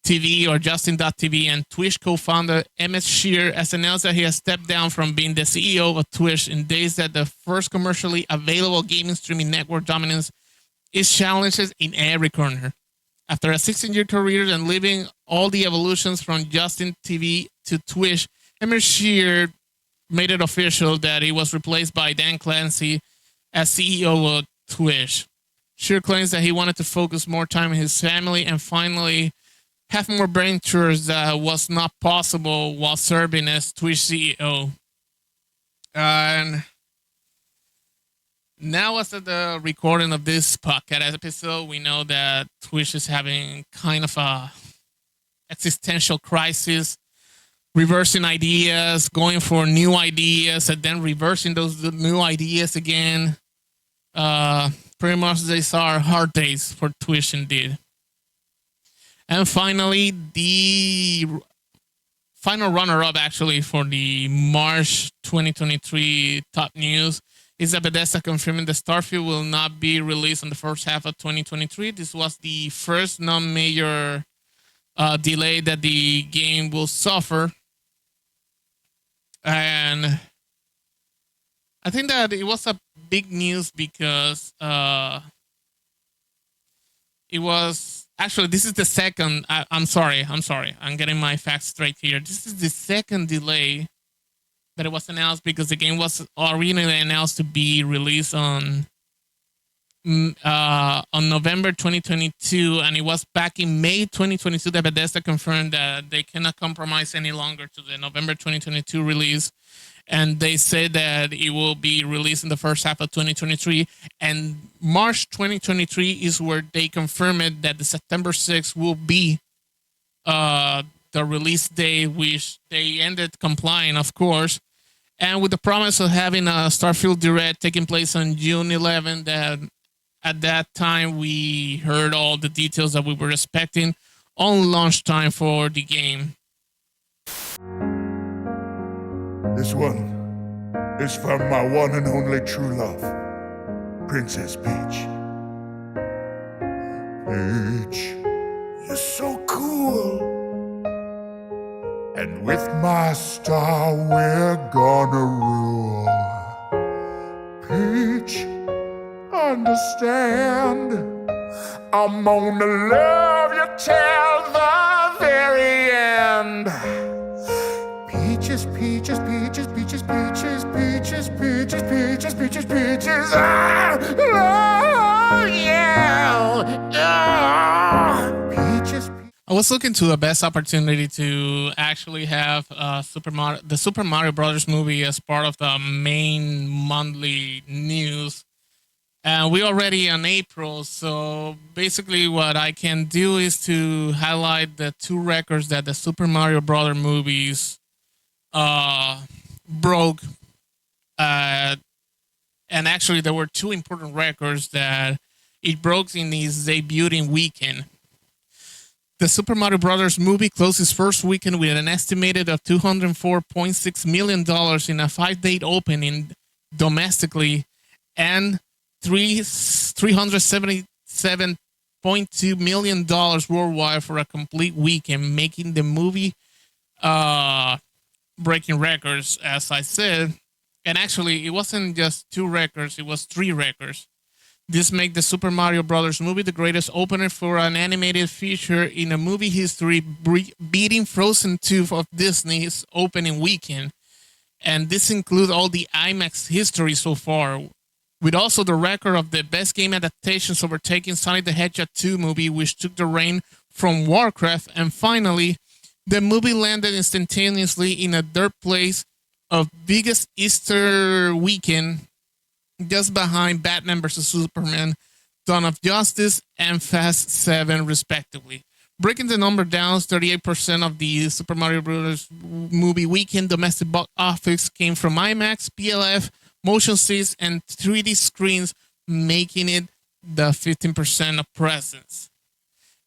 Speaker 1: TV or Justin.tv and Twitch co-founder Emmett Shear has announced that he has stepped down from being the CEO of Twitch in days that the first commercially available gaming streaming network dominance is challenged in every corner. After a 16-year career and living all the evolutions from Justin TV to Twitch, Emir Shear made it official that he was replaced by Dan Clancy as CEO of Twitch. Shear claims that he wanted to focus more time on his family and finally have more brain chores that was not possible while serving as Twitch CEO. And now, as of the recording of this podcast episode, we know that Twitch is having kind of a existential crisis, reversing ideas, going for new ideas, and then reversing those new ideas again. Pretty much these are hard days for Twitch indeed. And finally, the final runner-up actually for the March 2023 top news is that Bethesda confirming that Starfield will not be released in the first half of 2023. This was the first non-major delay that the game will suffer. And I think that it was a big news because it was actually, this is the second. I'm sorry. I'm getting my facts straight here. This is the second delay that it was announced because the game was originally announced to be released on November 2022, and it was back in May 2022 that Bethesda confirmed that they cannot compromise any longer to the November 2022 release. And they said that it will be released in the first half of 2023. And March 2023 is where they confirmed that the September 6th will be the release day, which they ended complying, of course. And with the promise of having a Starfield Direct taking place on June 11th, that at that time we heard all the details that we were expecting on launch time for the game.
Speaker 2: This one is from my one and only true love, Princess Peach. Peach, you're so cool. And with my star, we're gonna rule. Peach, understand, I'm gonna love you till the very end. Peaches, peaches, peaches, peaches, peaches, peaches, peaches, peaches, peaches, peaches. Ah, oh, yeah. Ah. Peaches.
Speaker 1: I was looking to the best opportunity to actually have the Super Mario Brothers movie as part of the main monthly news. And we're already in April, so basically what I can do is to highlight the two records that the Super Mario Brothers movies broke. And actually there were two important records that it broke in its debuting weekend. The Super Mario Brothers movie closed its first weekend with an estimated of $204.6 million in a 5-day opening domestically and $377.2 million worldwide for a complete weekend, making the movie breaking records, as I said. And actually, it wasn't just two records, it was three records. This makes the Super Mario Brothers movie the greatest opener for an animated feature in a movie history, beating Frozen 2 of Disney's opening weekend. And this includes all the IMAX history so far, with also the record of the best game adaptations overtaking Sonic the Hedgehog 2 movie, which took the reign from Warcraft. And finally, the movie landed instantaneously in a third place of biggest Easter weekend, just behind Batman vs. Superman, Dawn of Justice, and Fast 7, respectively. Breaking the number down, 38% of the Super Mario Bros. Movie weekend domestic box office came from IMAX, PLF, motion seats, and 3D screens, making it the 15% of presence.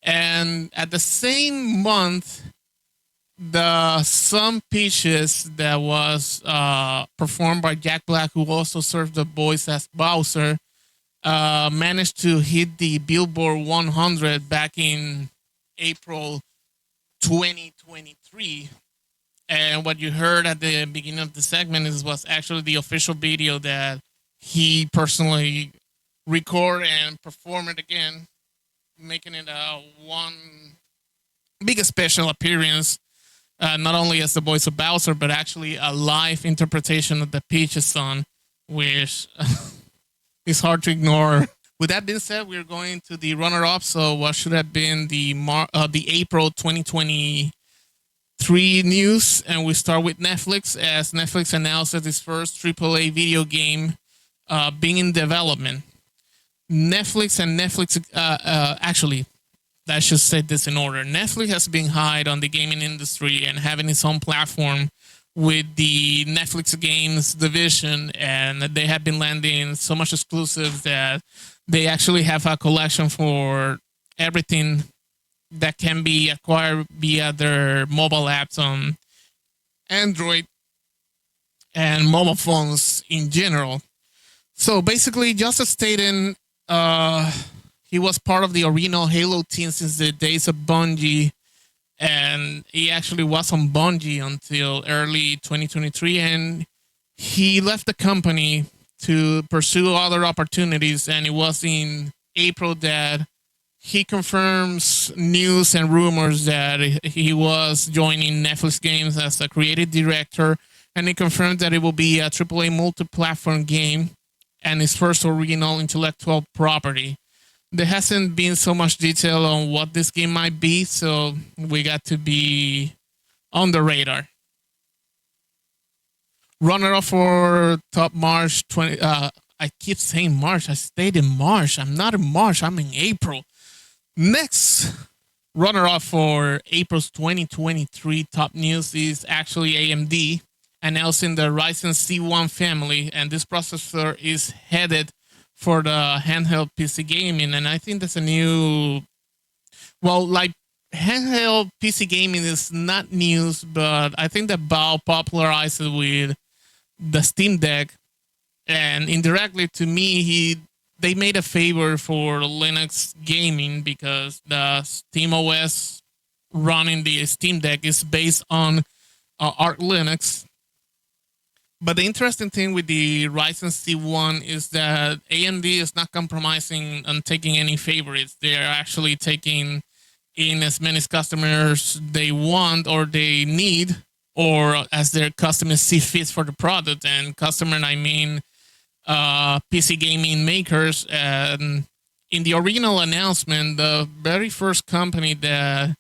Speaker 1: And at the same month, the Some Peaches that was performed by Jack Black, who also served the voice as Bowser, managed to hit the Billboard 100 back in April 2023. And what you heard at the beginning of the segment was actually the official video that he personally recorded and performed it again, making it big special appearance, not only as the voice of Bowser, but actually a live interpretation of the Peach's song, which is hard to ignore. With that being said, we're going to the runner-up. So, what should have been the April 2023 news? And we start with Netflix, as Netflix announced that its first AAA video game being in development. Actually, I should say this in order. Netflix has been high on the gaming industry and having its own platform with the Netflix games division, and they have been landing so much exclusives that they actually have a collection for everything that can be acquired via their mobile apps on Android and mobile phones in general. So basically, just stating, he was part of the original Halo team since the days of Bungie, and he actually was on Bungie until early 2023, and he left the company to pursue other opportunities, and it was in April that he confirms news and rumors that he was joining Netflix Games as a creative director, and he confirmed that it will be a AAA multi-platform game and his first original intellectual property. There hasn't been so much detail on what this game might be, so we got to be on the radar. Runner-up for top March 20. I keep saying March. I stayed in March. I'm not in March. I'm in April. Next runner-up for April's 2023 top news is actually AMD announcing the Ryzen C1 family, and this processor is headed for the handheld PC gaming. And I think that's a new, well, like handheld PC gaming is not news, but I think that Valve popularized it with the Steam Deck, and indirectly to me, they made a favor for Linux gaming because the Steam OS running the Steam Deck is based on Arch Linux. But the interesting thing with the Ryzen C1 is that AMD is not compromising on taking any favorites. They are actually taking in as many customers they want or they need, or as their customers see fit for the product. And customer, I mean PC gaming makers. And in the original announcement, the very first company that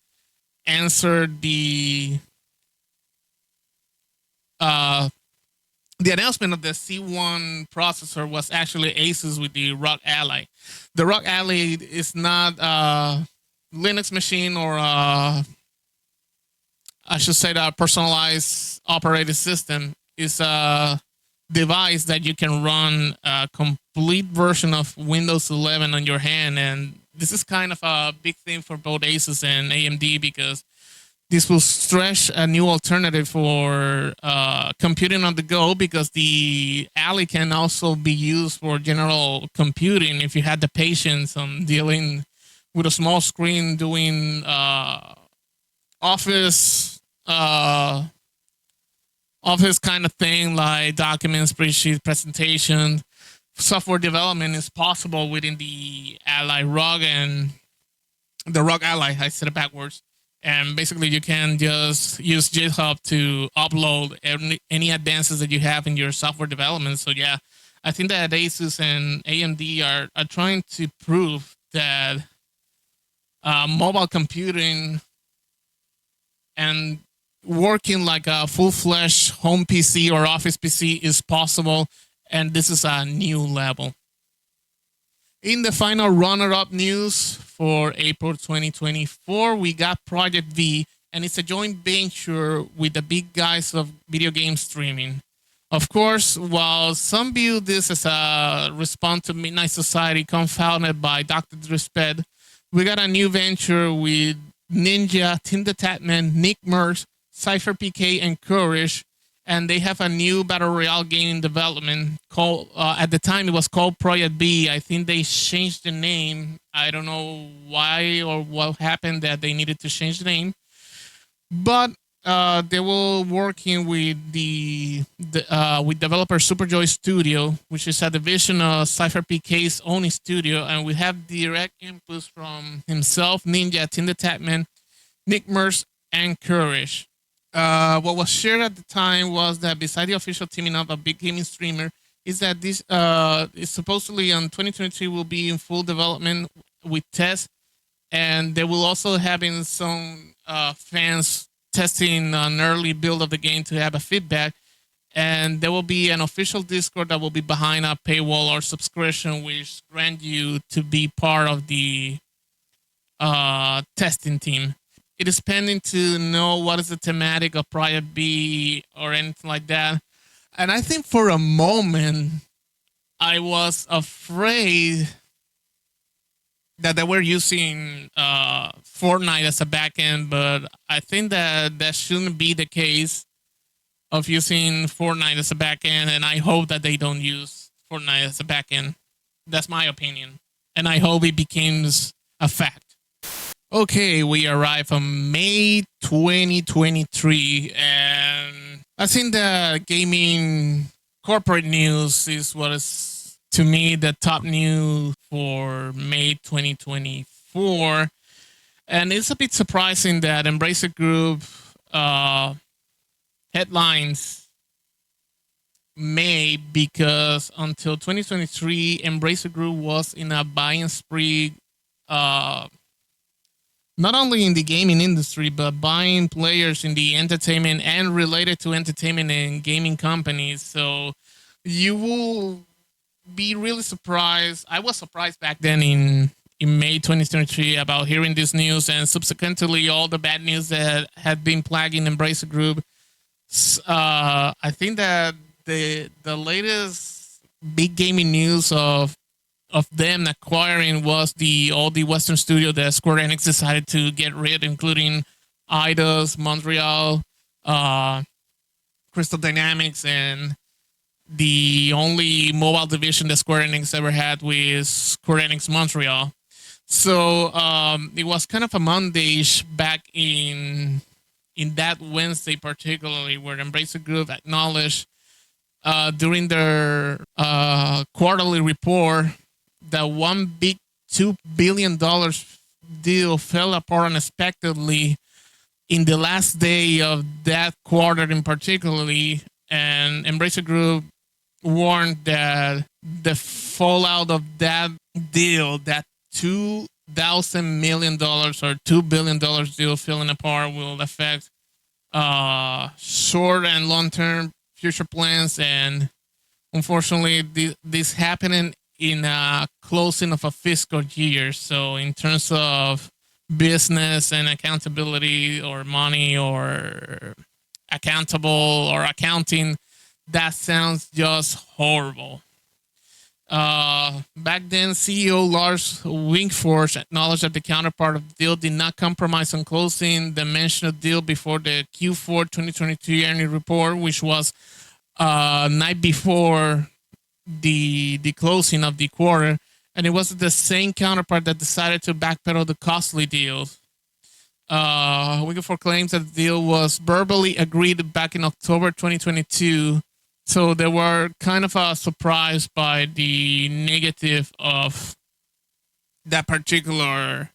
Speaker 1: answered the announcement of the C1 processor was actually Asus with the ROG Ally. The ROG Ally is not a Linux machine or I should say the personalized operating system. It's a device that you can run a complete version of Windows 11 on your hand. And this is kind of a big thing for both Asus and AMD because this will stretch a new alternative for computing on the go, because the Ally can also be used for general computing if you had the patience on dealing with a small screen doing office kind of thing like documents, spreadsheet, presentation. Software development is possible within the Ally ROG, and the ROG Ally, I said it backwards. And basically, you can just use GitHub to upload any advances that you have in your software development. So yeah, I think that Asus and AMD are trying to prove that mobile computing and working like a full-fledged home PC or office PC is possible, and this is a new level. In the final runner-up news for April 2024, we got Project V, and it's a joint venture with the big guys of video game streaming. Of course, while some view this as a response to Midnight Society confounded by Dr. Drisped, we got a new venture with Ninja, Tim the Tatman, Nick Merckx, Cypher PK, and Courage, and they have a new battle royale game in development called, at the time it was called Project B. I think they changed the name. I don't know why or what happened that they needed to change the name, but they were working with with developer Superjoy Studio, which is a division of Cypher PK's own studio, and we have direct inputs from himself, Ninja, Tim the Tatman, Nick Merce, and Courage. What was shared at the time was that beside the official teaming up of big gaming streamer, is that this is supposedly on 2023 will be in full development with tests, and they will also having some fans testing an early build of the game to have a feedback. And there will be an official Discord that will be behind a paywall or subscription, which grant you to be part of the testing team. It is pending to know what is the thematic of Project B or anything like that. And I think for a moment, I was afraid that they were using Fortnite as a backend, but I think that that shouldn't be the case of using Fortnite as a backend, and I hope that they don't use Fortnite as a backend. That's my opinion, and I hope it becomes a fact. Okay, we arrive on May 2023, and I think the gaming corporate news is what is, to me, the top news for May 2024. And it's a bit surprising that Embracer Group headlines May, because until 2023, Embracer Group was in a buying spree, not only in the gaming industry, but buying players in the entertainment and related to entertainment and gaming companies. So you will be really surprised. I was surprised back then in May 2023 about hearing this news, and subsequently all the bad news that had been plaguing Embracer Group. I think that the latest big gaming news of them acquiring was all the Western studio that Square Enix decided to get rid, including Eidos, Montreal, Crystal Dynamics, and the only mobile division that Square Enix ever had with Square Enix Montreal. So it was kind of a Monday back in that Wednesday, particularly, where Embracer Group acknowledged during their quarterly report that one big $2 billion deal fell apart unexpectedly in the last day of that quarter in particularly, and Embracer Group warned that the fallout of that deal, that $2,000 million or $2 billion deal falling apart, will affect short and long term future plans. And unfortunately, this happening in a closing of a fiscal year. So in terms of business and accountability or money or accountable or accounting, that sounds just horrible. Back then, CEO Lars Wingfors acknowledged that the counterpart of the deal did not compromise on closing the mentioned deal before the Q4 2023 earnings report, which was night before the closing of the quarter, and it was the same counterpart that decided to backpedal the costly deals. Wingfors claims that the deal was verbally agreed back in October 2022. So they were kind of surprised by the negative of that particular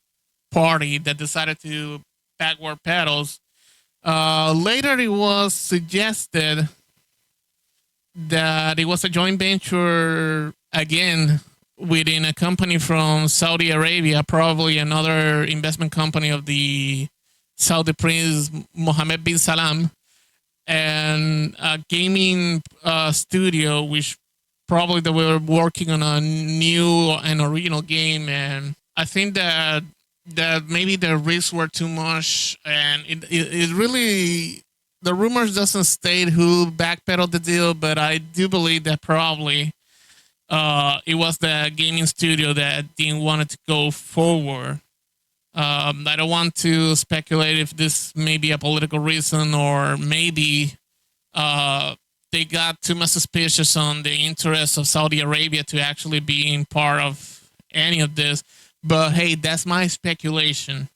Speaker 1: party that decided to backward pedals. Later, it was suggested that it was a joint venture again within a company from Saudi Arabia, probably another investment company of the Saudi Prince Mohammed bin Salam, and a gaming studio, which probably they were working on a new and original game. And I think that maybe the risks were too much, and it really, the rumors doesn't state who backpedaled the deal, but I do believe that probably it was the gaming studio that didn't want it to go forward. I don't want to speculate if this may be a political reason, or maybe they got too much suspicious on the interests of Saudi Arabia to actually being part of any of this. But hey, that's my speculation.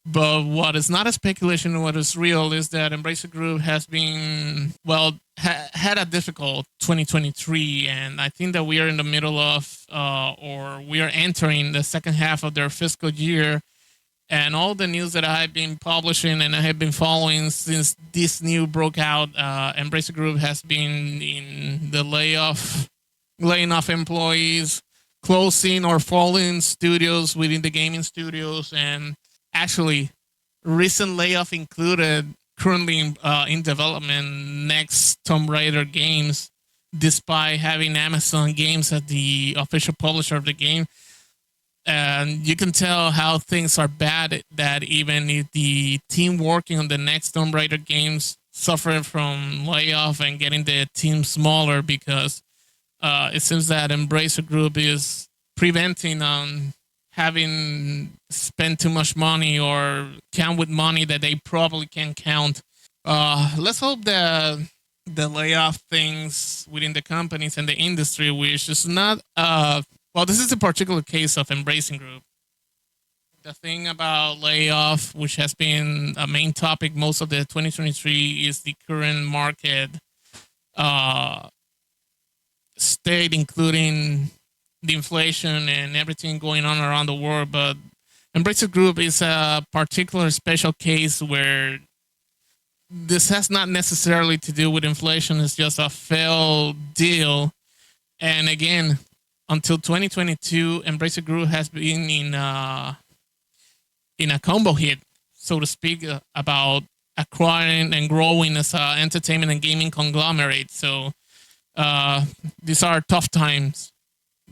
Speaker 1: But what is not a speculation, what is real, is that Embracer Group has been, well, had a difficult 2023. And I think that we are in the middle of, or we are entering the second half of their fiscal year. And all the news that I have been publishing and I have been following since this new broke out, Embracer Group has been in the laying off employees, closing or falling studios within the gaming studios, and actually, recent layoff included currently in development next Tomb Raider games, despite having Amazon Games as the official publisher of the game. And you can tell how things are bad that even if the team working on the next Tomb Raider games suffer from layoff and getting the team smaller because it seems that Embracer Group is preventing on having spent too much money or count with money that they probably can't count. Let's hope that the layoff things within the companies and the industry, which is not well, this is a particular case of Embracing Group. The thing about layoff, which has been a main topic most of the 2023, is the current market uh, state, including the inflation and everything going on around the world. But Embracer Group is a particular special case where this has not necessarily to do with inflation. It's just a failed deal. And again, until 2022, Embracer Group has been in a combo hit, so to speak, about acquiring and growing as an entertainment and gaming conglomerate. So these are tough times.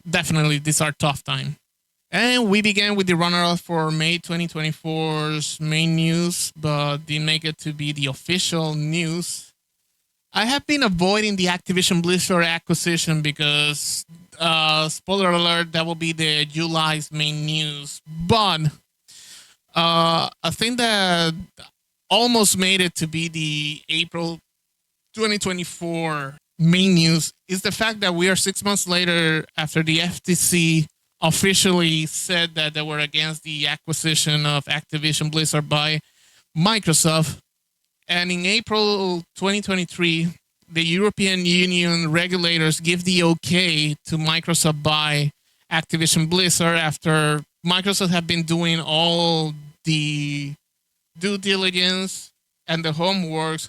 Speaker 1: Definitely, these are tough times. And we began with the runner-up for May 2024's main news, but didn't make it to be the official news. I have been avoiding the Activision Blizzard acquisition because, spoiler alert, that will be the July's main news. But a thing that almost made it to be the April 2024 main news is the fact that we are 6 months later after the FTC officially said that they were against the acquisition of Activision Blizzard by Microsoft. And in April 2023, the European Union regulators give the okay to Microsoft buy Activision Blizzard after Microsoft have been doing all the due diligence and the homework,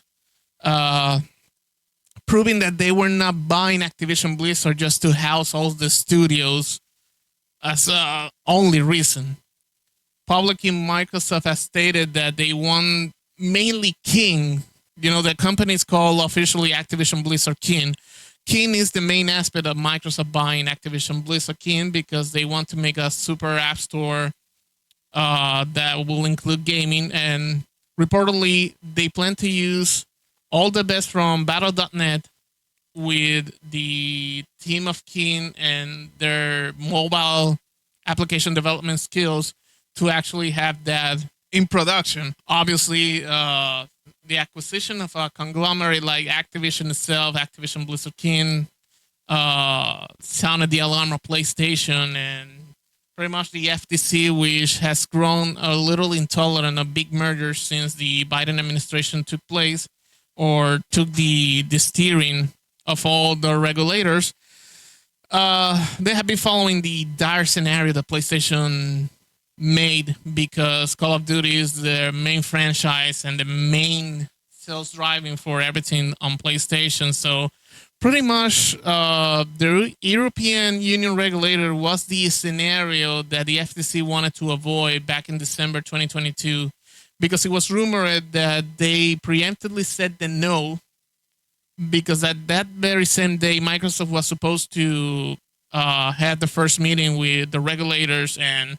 Speaker 1: proving that they were not buying Activision Blizzard just to house all the studios as only reason. Publicly, Microsoft has stated that they want mainly King. You know, the company is called officially Activision Blizzard King. King is the main aspect of Microsoft buying Activision Blizzard King because they want to make a super app store that will include gaming. And reportedly, they plan to use all the best from Battle.net with the team of King and their mobile application development skills to actually have that in production. Obviously, the acquisition of a conglomerate like Activision itself, Activision Blizzard King, sounded the alarm of PlayStation and pretty much the FTC, which has grown a little intolerant of big mergers since the Biden administration took place or took the steering of all the regulators. They have been following the dire scenario that PlayStation made because Call of Duty is their main franchise and the main sales driving for everything on PlayStation. So pretty much the European Union regulator was the scenario that the FTC wanted to avoid back in December 2022 because it was rumored that they preemptively said the no because at that very same day, Microsoft was supposed to have the first meeting with the regulators, and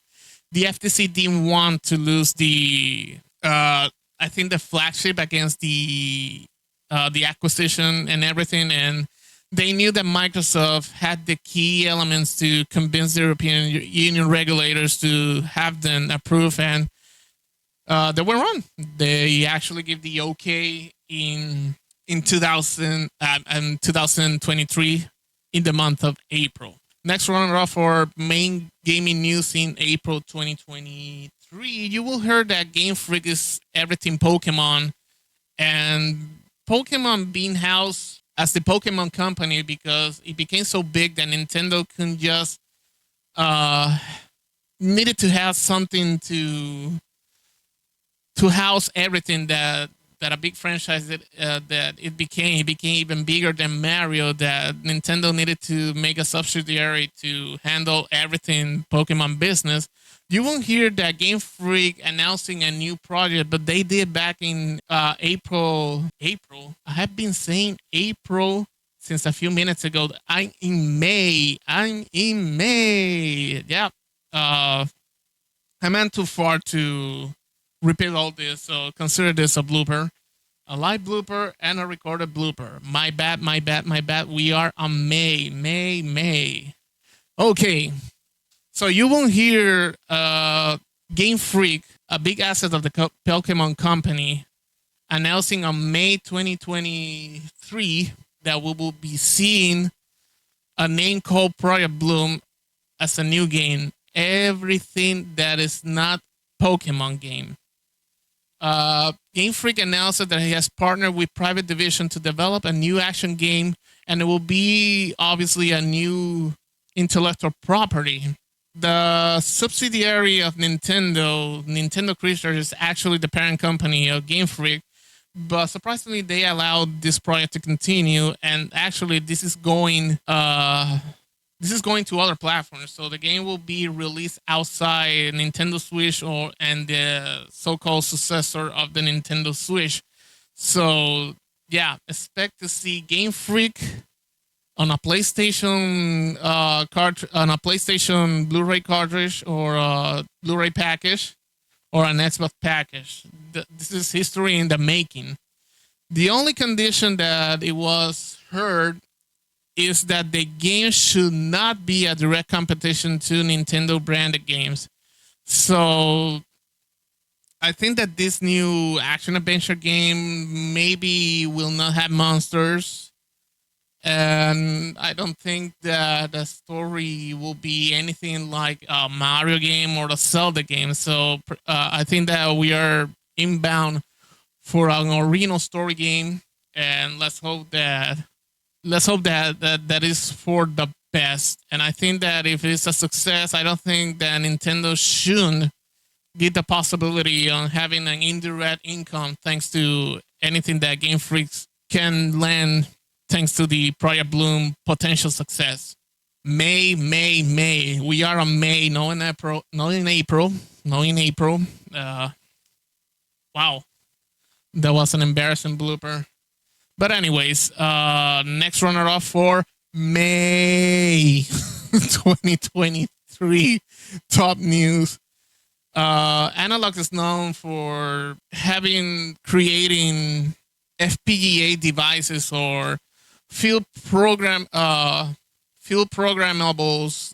Speaker 1: the FTC didn't want to lose the, I think, the flagship against the acquisition and everything, and they knew that Microsoft had the key elements to convince the European Union regulators to have them approve, and they were wrong. They actually gave the okay in 2023 in the month of April. Next runner-up for main gaming news in April 2023. You will hear that Game Freak is everything Pokemon, and Pokemon being housed as the Pokemon company because it became so big that Nintendo couldn't just needed to have something to to house everything that a big franchise that it became even bigger than Mario. That Nintendo needed to make a subsidiary to handle everything Pokemon business. You won't hear that Game Freak announcing a new project, but they did back in April. April. I have been saying April since a few minutes ago. I'm in May. I'm in May. Yeah. Uh, I meant too far to repeat all this, so consider this a blooper. A live blooper and a recorded blooper. My bad, my bad, my bad. We are on May. Okay, so you will hear Game Freak, a big asset of the Pokemon company, announcing on May 2023 that we will be seeing a name called Project Bloom as a new game. Everything that is not Pokemon game. Game Freak announced that he has partnered with Private Division to develop a new action game, and it will be obviously a new intellectual property. The subsidiary of Nintendo, Nintendo Creatures, is actually the parent company of Game Freak, but surprisingly, they allowed this project to continue, and actually, this is going to other platforms. So the game will be released outside Nintendo Switch and the so-called successor of the Nintendo Switch. So yeah, expect to see Game Freak on a PlayStation on a PlayStation Blu-ray cartridge or a Blu-ray package or an Xbox package. This is history in the making. The only condition that it was heard is that the game should not be a direct competition to Nintendo branded games. So I think that this new action adventure game maybe will not have monsters. And I don't think that the story will be anything like a Mario game or a Zelda game. So I think that we are inbound for an original story game. And let's hope that is for the best. And I think that if it's a success, I don't think that Nintendo should get the possibility on having an indirect income thanks to anything that Game Freaks can land thanks to the Project Bloom potential success. May. We are on May, not in April. Wow, that was an embarrassing blooper. But anyways, next runner-up for May 2023 top news. Analog is known for creating FPGA devices or field programmables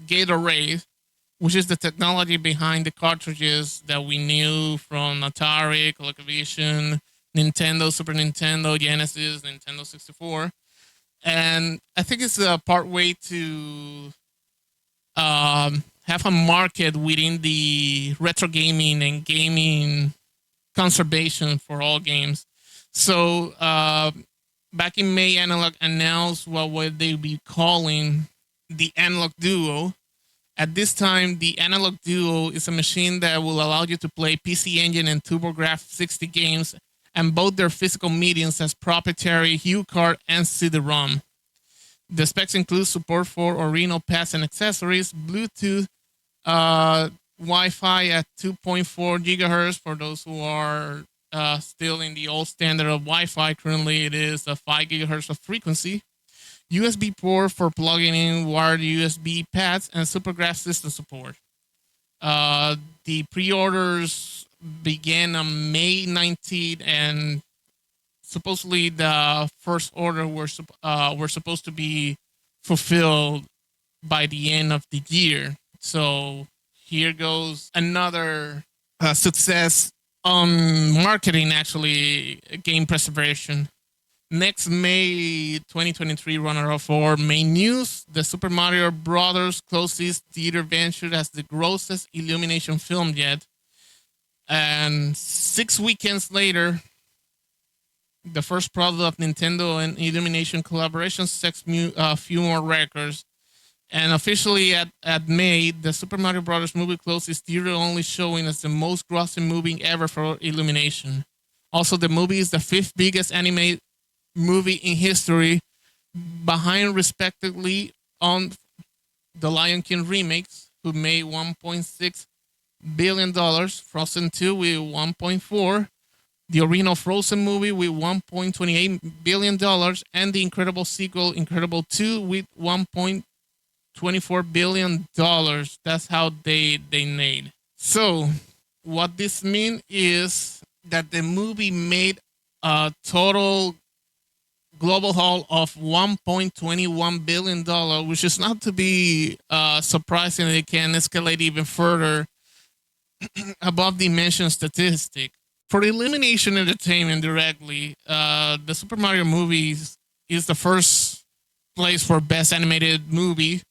Speaker 1: gate arrays, which is the technology behind the cartridges that we knew from Atari, ColecoVision, Nintendo, Super Nintendo, Genesis, Nintendo 64. And I think it's a part way to have a market within the retro gaming and gaming conservation for all games. So back in May, Analog announced what would they be calling the Analog Duo. At this time, the Analog Duo is a machine that will allow you to play PC Engine and TurboGrafx-60 games and both their physical mediums as proprietary HuCard and CD-ROM. The specs include support for original pads and accessories, Bluetooth, Wi-Fi at 2.4 gigahertz for those who are still in the old standard of Wi-Fi. Currently, it is a 5 gigahertz of frequency. USB port for plugging in wired USB pads and SuperGraph system support. The pre-orders began on May 19th, and supposedly the first order were supposed to be fulfilled by the end of the year. So here goes another success on marketing, actually, game preservation. Next May 2023 runner-up for May news, the Super Mario Brothers closest theater venture as the grossest Illumination film yet. And 6 weekends later, the first product of Nintendo and Illumination collaboration sets a few more records. And officially at May, the Super Mario Brothers movie closed its theater-only showing as the most grossing movie ever for Illumination. Also, the movie is the fifth biggest anime movie in history, behind respectively on the Lion King remakes, who made $1.6 billion, Frozen 2 with 1.4, the original Frozen movie with $1.28 billion, and the incredible sequel Incredible 2 with $1.24 billion. That's how they made. So what this means is that the movie made a total global haul of $1.21 billion, which is not to be surprising. It can escalate even further above the mentioned statistic. For Illumination Entertainment directly, the Super Mario movies is the first place for Best Animated Movie,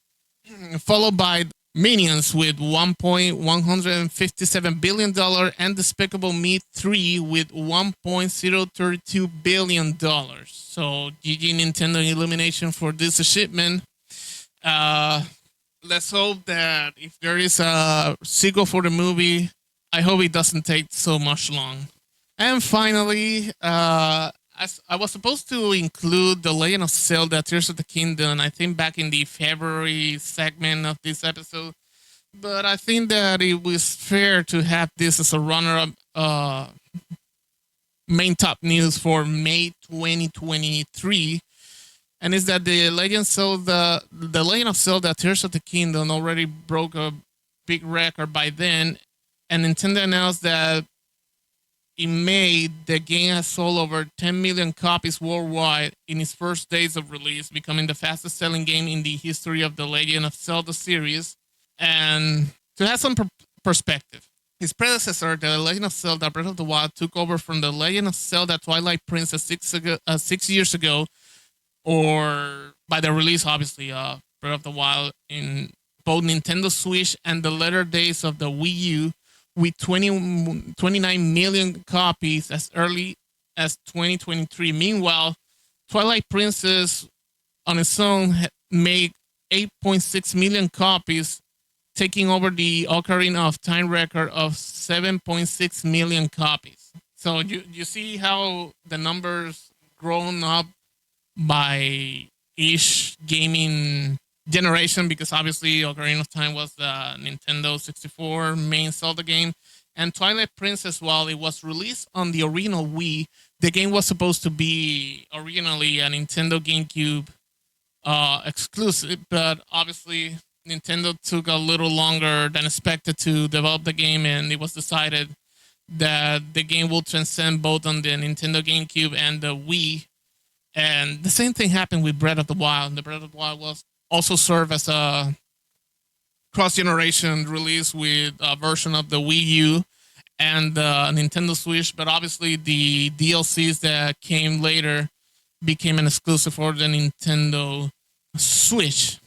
Speaker 1: followed by Minions with $1.157 billion and Despicable Me 3 with $1.032 billion. So GG Nintendo Illumination for this achievement. Let's hope that if there is a sequel for the movie, I hope it doesn't take so much long. And finally, as I was supposed to include The Legend of Zelda Tears of the Kingdom, I think back in the February segment of this episode, but I think that it was fair to have this as a runner-up main top news for May 2023, and is that the Legend of Zelda Tears of the Kingdom already broke a big record by then, and Nintendo announced that in May, the game has sold over 10 million copies worldwide in its first days of release, becoming the fastest selling game in the history of the Legend of Zelda series. And to have some perspective, his predecessor, The Legend of Zelda Breath of the Wild, took over from The Legend of Zelda Twilight Princess 6 years ago, or by the release, obviously, Breath of the Wild in both Nintendo Switch and the later days of the Wii U, with 29 million copies as early as 2023. Meanwhile, Twilight Princess on its own made 8.6 million copies, taking over the Ocarina of Time record of 7.6 million copies. So you see how the numbers grown up by each gaming generation, because obviously Ocarina of Time was the Nintendo 64 main Zelda game, and Twilight Princess, while it was released on the original Wii, the game was supposed to be originally a Nintendo GameCube exclusive, but obviously Nintendo took a little longer than expected to develop the game, and it was decided that the game will transcend both on the Nintendo GameCube and the Wii. And the same thing happened with Breath of the Wild. The Breath of the Wild was also served as a cross-generation release with a version of the Wii U and the Nintendo Switch, but obviously the DLCs that came later became an exclusive for the Nintendo Switch.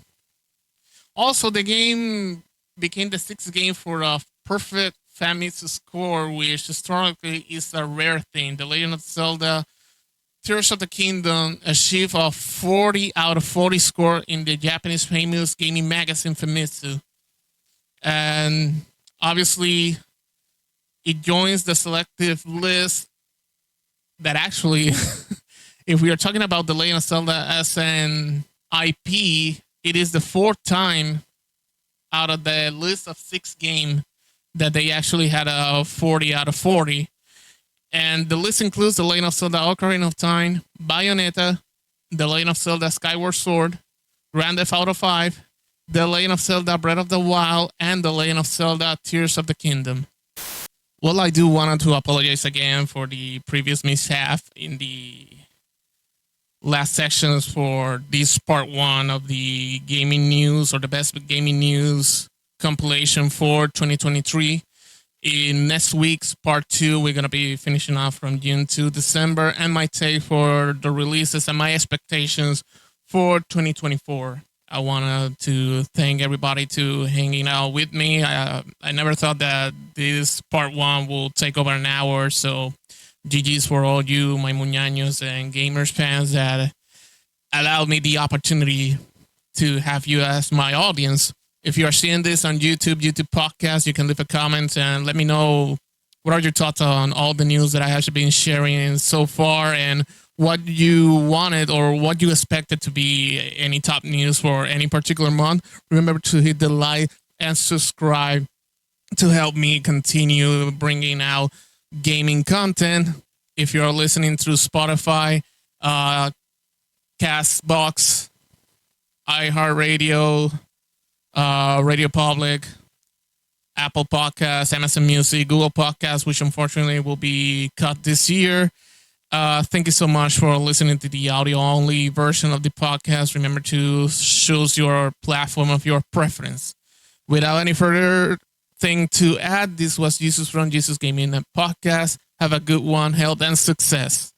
Speaker 1: Also, the game became the sixth game for a perfect Famitsu score, which historically is a rare thing. The Legend of Zelda Tears of the Kingdom achieved a 40 out of 40 score in the Japanese famous gaming magazine Famitsu. And obviously, it joins the selective list that actually, if we are talking about The Legend of Zelda as an IP, it is the fourth time out of the list of 6 games that they actually had a 40 out of 40. And the list includes The Legend of Zelda Ocarina of Time, Bayonetta, The Legend of Zelda Skyward Sword, Grand Theft Auto 5, The Legend of Zelda Breath of the Wild, and The Legend of Zelda Tears of the Kingdom. Well, I do want to apologize again for the previous mishap in the last sections for this part 1 of the gaming news, or the best gaming news compilation for 2023. In next week's part 2, we're going to be finishing off from June to December, and my take for the releases and my expectations for 2024. I wanted to thank everybody to hanging out with me. I never thought that this part 1 will take over an hour, so GG's for all you, my muñaños and gamers fans, that allowed me the opportunity to have you as my audience. If you are seeing this on YouTube podcast, you can leave a comment and let me know what are your thoughts on all the news that I have been sharing so far, and what you wanted or what you expected to be any top news for any particular month. Remember to hit the like and subscribe to help me continue bringing out gaming content. If you're listening through Spotify, Castbox, iHeartRadio, Radio Public, Apple Podcasts, Amazon Music, Google Podcasts, which unfortunately will be cut this year. Thank you so much for listening to the audio-only version of the podcast. Remember to choose your platform of your preference. Without any further thing to add, this was Jesus from Jesus Gaming Podcast. Have a good one, health, and success.